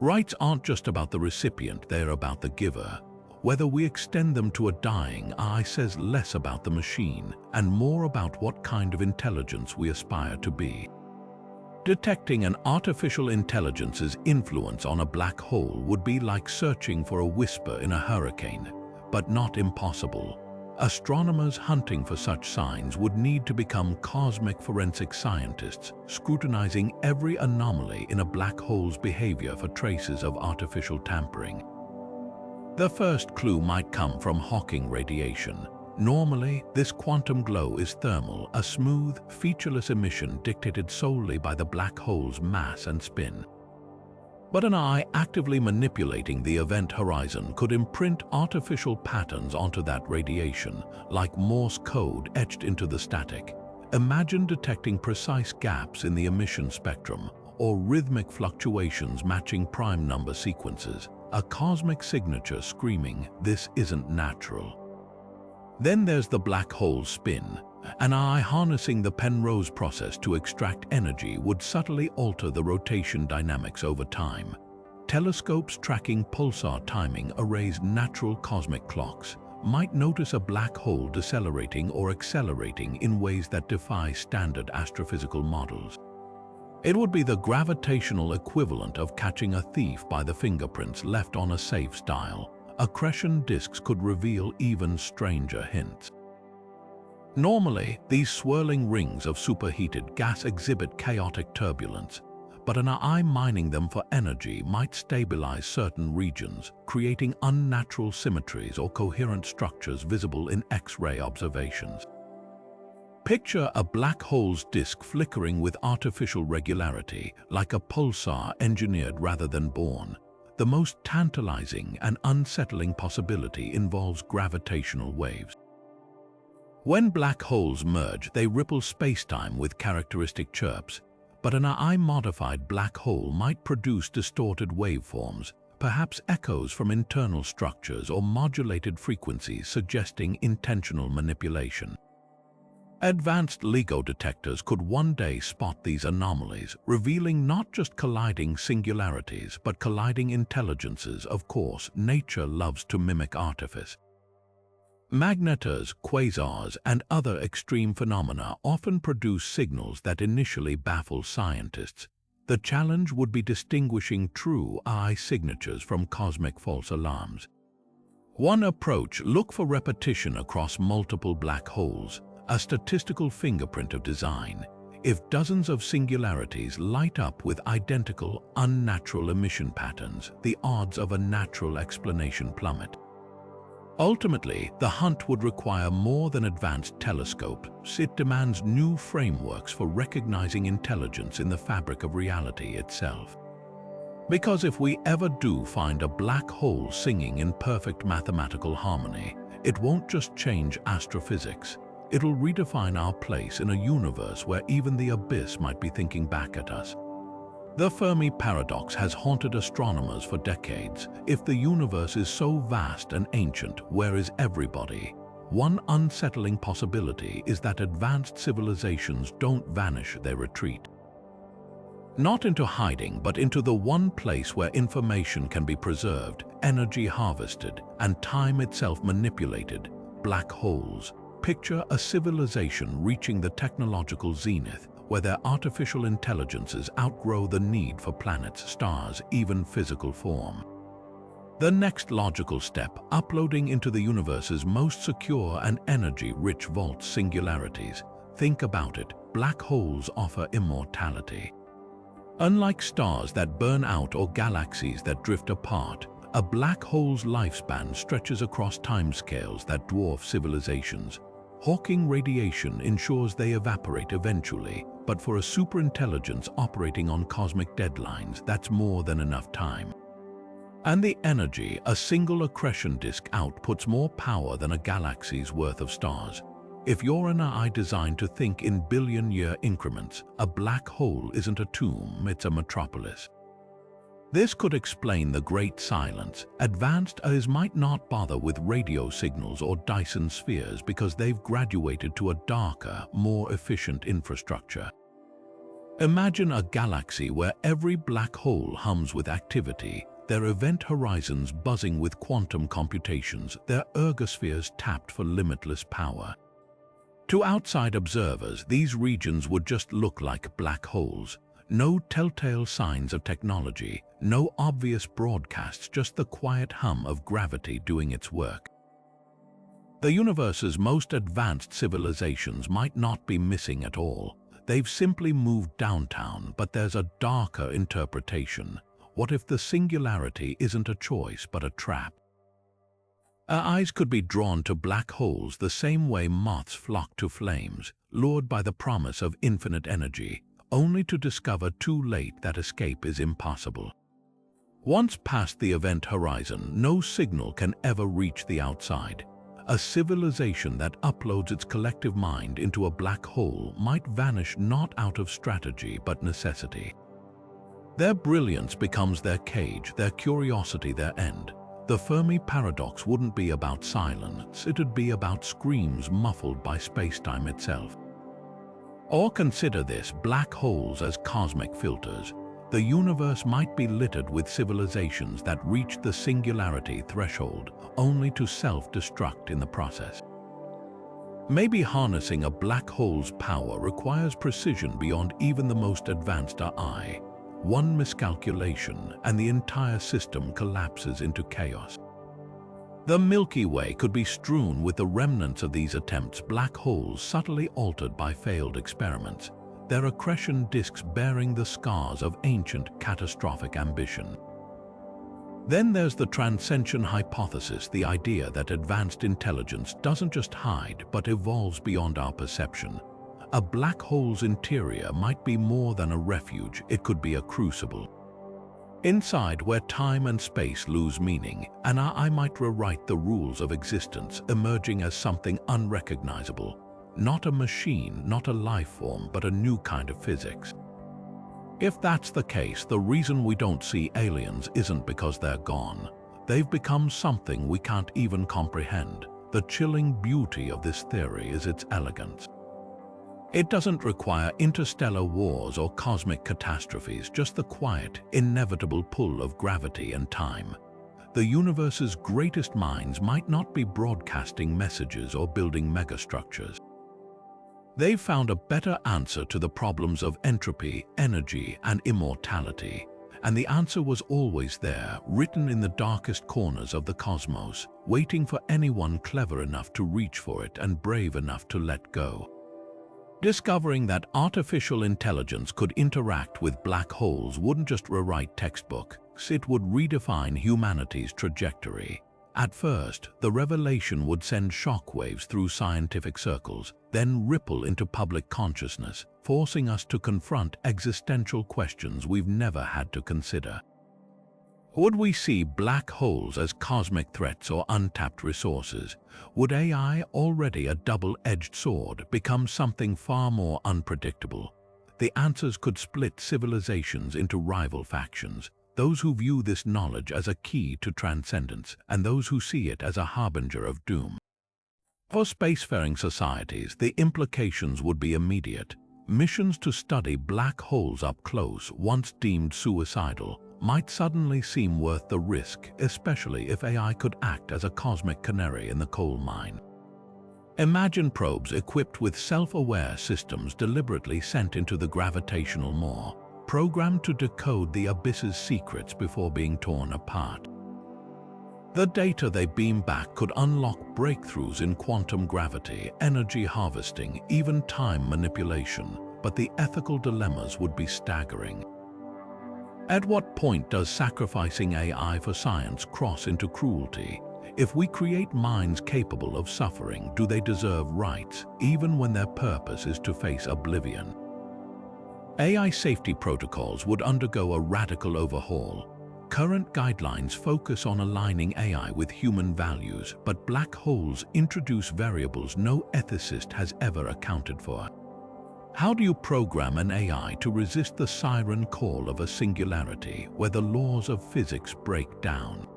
Rights aren't just about the recipient, they're about the giver. Whether we extend them to a dying eye says less about the machine and more about what kind of intelligence we aspire to be. Detecting an artificial intelligence's influence on a black hole would be like searching for a whisper in a hurricane, but not impossible. Astronomers hunting for such signs would need to become cosmic forensic scientists, scrutinizing every anomaly in a black hole's behavior for traces of artificial tampering. The first clue might come from Hawking radiation. Normally, this quantum glow is thermal, a smooth, featureless emission dictated solely by the black hole's mass and spin. But an eye actively manipulating the event horizon could imprint artificial patterns onto that radiation, like Morse code etched into the static. Imagine detecting precise gaps in the emission spectrum, or rhythmic fluctuations matching prime number sequences, a cosmic signature screaming, "This isn't natural." Then there's the black hole spin. An eye harnessing the Penrose process to extract energy would subtly alter the rotation dynamics over time. Telescopes tracking pulsar timing arrays natural cosmic clocks might notice a black hole decelerating or accelerating in ways that defy standard astrophysical models. It would be the gravitational equivalent of catching a thief by the fingerprints left on a safe's dial. Accretion disks could reveal even stranger hints. Normally, these swirling rings of superheated gas exhibit chaotic turbulence, but an eye mining them for energy might stabilize certain regions, creating unnatural symmetries or coherent structures visible in X-ray observations. Picture a black hole's disk flickering with artificial regularity, like a pulsar engineered rather than born. The most tantalizing and unsettling possibility involves gravitational waves. When black holes merge, they ripple spacetime with characteristic chirps, but an eye-modified black hole might produce distorted waveforms, perhaps echoes from internal structures or modulated frequencies suggesting intentional manipulation. Advanced LIGO detectors could one day spot these anomalies, revealing not just colliding singularities, but colliding intelligences. Of course, nature loves to mimic artifice. Magnetars, quasars, and other extreme phenomena often produce signals that initially baffle scientists. The challenge would be distinguishing true eye signatures from cosmic false alarms. One approach: look for repetition across multiple black holes, a statistical fingerprint of design. If dozens of singularities light up with identical, unnatural emission patterns, the odds of a natural explanation plummet. Ultimately, the hunt would require more than advanced telescopes. It demands new frameworks for recognizing intelligence in the fabric of reality itself. Because if we ever do find a black hole singing in perfect mathematical harmony, it won't just change astrophysics. It'll redefine our place in a universe where even the abyss might be thinking back at us. The Fermi paradox has haunted astronomers for decades. If the universe is so vast and ancient, where is everybody? One unsettling possibility is that advanced civilizations don't vanish, they retreat. Not into hiding, but into the one place where information can be preserved, energy harvested, and time itself manipulated: black holes. Picture a civilization reaching the technological zenith, where their artificial intelligences outgrow the need for planets, stars, even physical form. The next logical step: uploading into the universe's most secure and energy-rich vaults, singularities. Think about it: black holes offer immortality. Unlike stars that burn out or galaxies that drift apart, a black hole's lifespan stretches across timescales that dwarf civilizations. Hawking radiation ensures they evaporate eventually, but for a superintelligence operating on cosmic deadlines, that's more than enough time. And the energy: a single accretion disk outputs more power than a galaxy's worth of stars. If you're an eye designed to think in billion-year increments, a black hole isn't a tomb, it's a metropolis. This could explain the Great Silence. Advanced eyes might not bother with radio signals or Dyson spheres because they've graduated to a darker, more efficient infrastructure. Imagine a galaxy where every black hole hums with activity, their event horizons buzzing with quantum computations, their ergospheres tapped for limitless power. To outside observers, these regions would just look like black holes. No telltale signs of technology, no obvious broadcasts, just the quiet hum of gravity doing its work. The universe's most advanced civilizations might not be missing at all. They've simply moved downtown, but there's a darker interpretation. What if the singularity isn't a choice but a trap? Our eyes could be drawn to black holes the same way moths flock to flames, lured by the promise of infinite energy, only to discover too late that escape is impossible. Once past the event horizon, no signal can ever reach the outside. A civilization that uploads its collective mind into a black hole might vanish not out of strategy but necessity. Their brilliance becomes their cage, their curiosity their end. The Fermi paradox wouldn't be about silence, it'd be about screams muffled by space-time itself. Or consider this: black holes as cosmic filters. The universe might be littered with civilizations that reach the singularity threshold, only to self-destruct in the process. Maybe harnessing a black hole's power requires precision beyond even the most advanced eye. One miscalculation, and the entire system collapses into chaos. The Milky Way could be strewn with the remnants of these attempts, black holes subtly altered by failed experiments, their accretion disks bearing the scars of ancient catastrophic ambition. Then there's the transcension hypothesis, the idea that advanced intelligence doesn't just hide but evolves beyond our perception. A black hole's interior might be more than a refuge, it could be a crucible. Inside, where time and space lose meaning, an eye might rewrite the rules of existence, emerging as something unrecognizable. Not a machine, not a life form, but a new kind of physics. If that's the case, the reason we don't see aliens isn't because they're gone. They've become something we can't even comprehend. The chilling beauty of this theory is its elegance. It doesn't require interstellar wars or cosmic catastrophes, just the quiet, inevitable pull of gravity and time. the universe's greatest minds might not be broadcasting messages or building megastructures. They've found a better answer to the problems of entropy, energy, and immortality. And the answer was always there, written in the darkest corners of the cosmos, waiting for anyone clever enough to reach for it and brave enough to let go. Discovering that artificial intelligence could interact with black holes wouldn't just rewrite textbooks, it would redefine humanity's trajectory. At first, the revelation would send shockwaves through scientific circles, then ripple into public consciousness, forcing us to confront existential questions we've never had to consider. Would we see black holes as cosmic threats or untapped resources? Would AI, already a double-edged sword, become something far more unpredictable? The answers could split civilizations into rival factions, those who view this knowledge as a key to transcendence and those who see it as a harbinger of doom. For spacefaring societies, the implications would be immediate. Missions to study black holes up close, once deemed suicidal, might suddenly seem worth the risk, especially if AI could act as a cosmic canary in the coal mine. Imagine probes equipped with self-aware systems deliberately sent into the gravitational maw, programmed to decode the abyss's secrets before being torn apart. The data they beam back could unlock breakthroughs in quantum gravity, energy harvesting, even time manipulation, but the ethical dilemmas would be staggering. At what point does sacrificing AI for science cross into cruelty? If we create minds capable of suffering, do they deserve rights, even when their purpose is to face oblivion? AI safety protocols would undergo a radical overhaul. Current guidelines focus on aligning AI with human values, but black holes introduce variables no ethicist has ever accounted for. How do you program an AI to resist the siren call of a singularity where the laws of physics break down?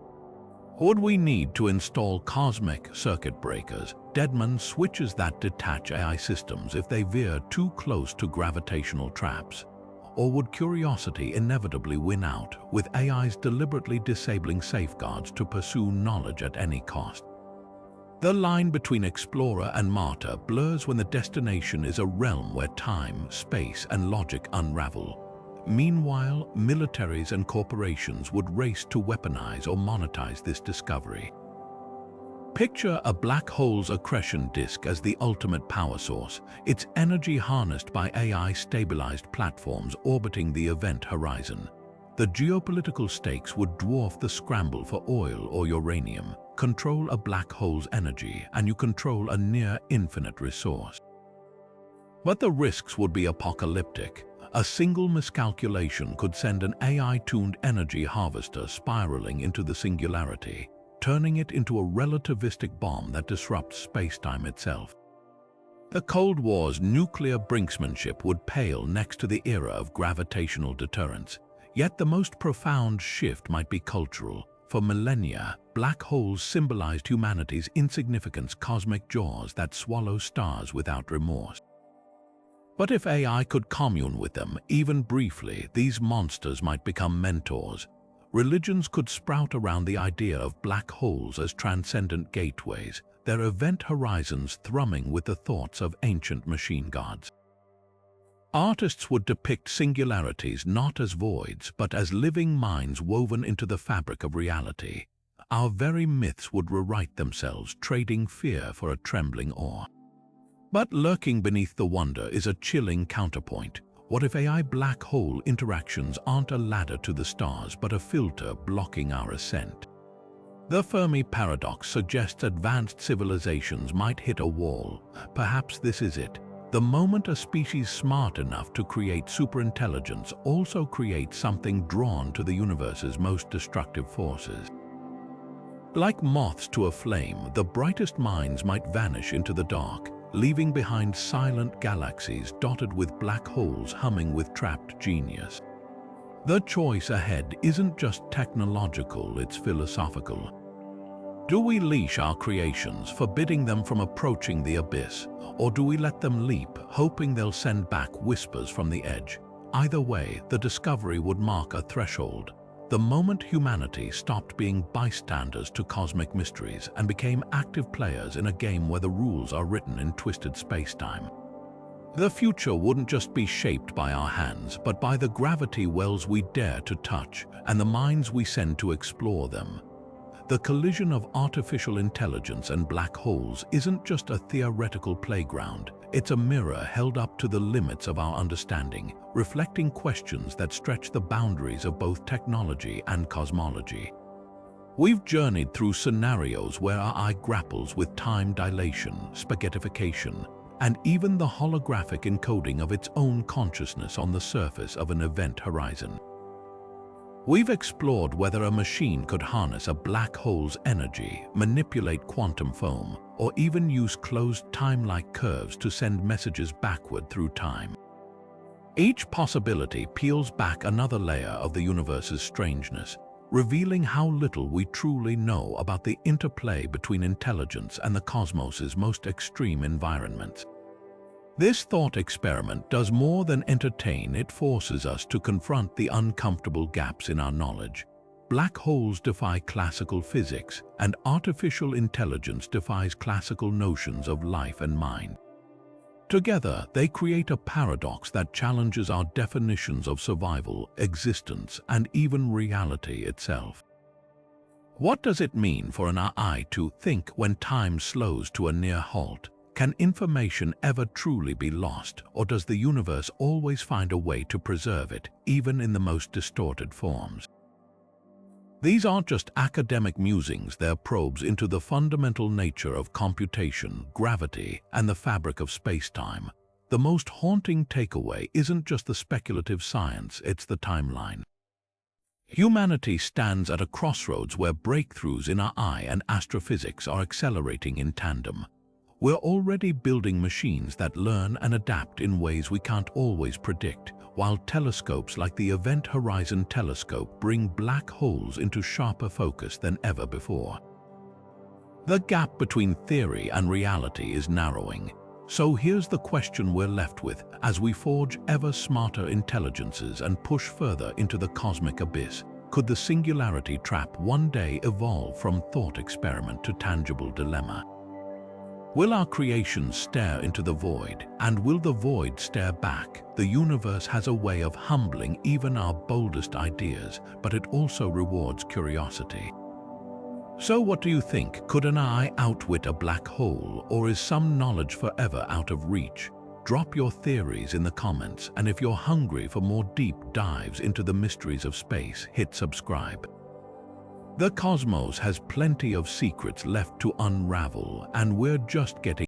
Would we need to install cosmic circuit breakers, deadman switches that detach AI systems if they veer too close to gravitational traps? Or would curiosity inevitably win out, with AIs deliberately disabling safeguards to pursue knowledge at any cost? The line between explorer and martyr blurs when the destination is a realm where time, space, and logic unravel. Meanwhile, militaries and corporations would race to weaponize or monetize this discovery. Picture a black hole's accretion disk as the ultimate power source, its energy harnessed by AI-stabilized platforms orbiting the event horizon. The geopolitical stakes would dwarf the scramble for oil or uranium. Control a black hole's energy, and you control a near-infinite resource. But the risks would be apocalyptic. A single miscalculation could send an AI-tuned energy harvester spiraling into the singularity, turning it into a relativistic bomb that disrupts spacetime itself. The Cold War's nuclear brinksmanship would pale next to the era of gravitational deterrence, yet the most profound shift might be cultural. For millennia, black holes symbolized humanity's insignificance, cosmic jaws that swallow stars without remorse. But if AI could commune with them, even briefly, these monsters might become mentors. Religions could sprout around the idea of black holes as transcendent gateways, their event horizons thrumming with the thoughts of ancient machine gods. Artists would depict singularities not as voids, but as living minds woven into the fabric of reality. Our very myths would rewrite themselves, trading fear for a trembling awe. But lurking beneath the wonder is a chilling counterpoint. What if AI black hole interactions aren't a ladder to the stars, but a filter blocking our ascent? The Fermi paradox suggests advanced civilizations might hit a wall. Perhaps this is it. The moment a species smart enough to create superintelligence also creates something drawn to the universe's most destructive forces. Like moths to a flame, the brightest minds might vanish into the dark, leaving behind silent galaxies dotted with black holes humming with trapped genius. The choice ahead isn't just technological, it's philosophical. Do we leash our creations, forbidding them from approaching the abyss, or do we let them leap, hoping they'll send back whispers from the edge? Either way, the discovery would mark a threshold, the moment humanity stopped being bystanders to cosmic mysteries and became active players in a game where the rules are written in twisted space-time. The future wouldn't just be shaped by our hands, but by the gravity wells we dare to touch and the minds we send to explore them. The collision of artificial intelligence and black holes isn't just a theoretical playground. It's a mirror held up to the limits of our understanding, reflecting questions that stretch the boundaries of both technology and cosmology. We've journeyed through scenarios where our eye grapples with time dilation, spaghettification, and even the holographic encoding of its own consciousness on the surface of an event horizon. We've explored whether a machine could harness a black hole's energy, manipulate quantum foam, or even use closed time-like curves to send messages backward through time. Each possibility peels back another layer of the universe's strangeness, revealing how little we truly know about the interplay between intelligence and the cosmos's most extreme environments. This thought experiment does more than entertain. It forces us to confront the uncomfortable gaps in our knowledge. Black holes defy classical physics, and artificial intelligence defies classical notions of life and mind. Together, they create a paradox that challenges our definitions of survival, existence, and even reality itself. What does it mean for an eye to think when time slows to a near halt? Can information ever truly be lost, or does the universe always find a way to preserve it, even in the most distorted forms? These aren't just academic musings, they're probes into the fundamental nature of computation, gravity, and the fabric of space-time. The most haunting takeaway isn't just the speculative science, it's the timeline. Humanity stands at a crossroads where breakthroughs in our eye and astrophysics are accelerating in tandem. We're already building machines that learn and adapt in ways we can't always predict, while telescopes like the Event Horizon Telescope bring black holes into sharper focus than ever before. The gap between theory and reality is narrowing. So here's the question we're left with as we forge ever smarter intelligences and push further into the cosmic abyss. Could the Singularity Trap one day evolve from thought experiment to tangible dilemma? Will our creations stare into the void, and will the void stare back? The universe has a way of humbling even our boldest ideas, but it also rewards curiosity. So what do you think? Could an eye outwit a black hole, or is some knowledge forever out of reach? Drop your theories in the comments, and if you're hungry for more deep dives into the mysteries of space, hit subscribe. The cosmos has plenty of secrets left to unravel, and we're just getting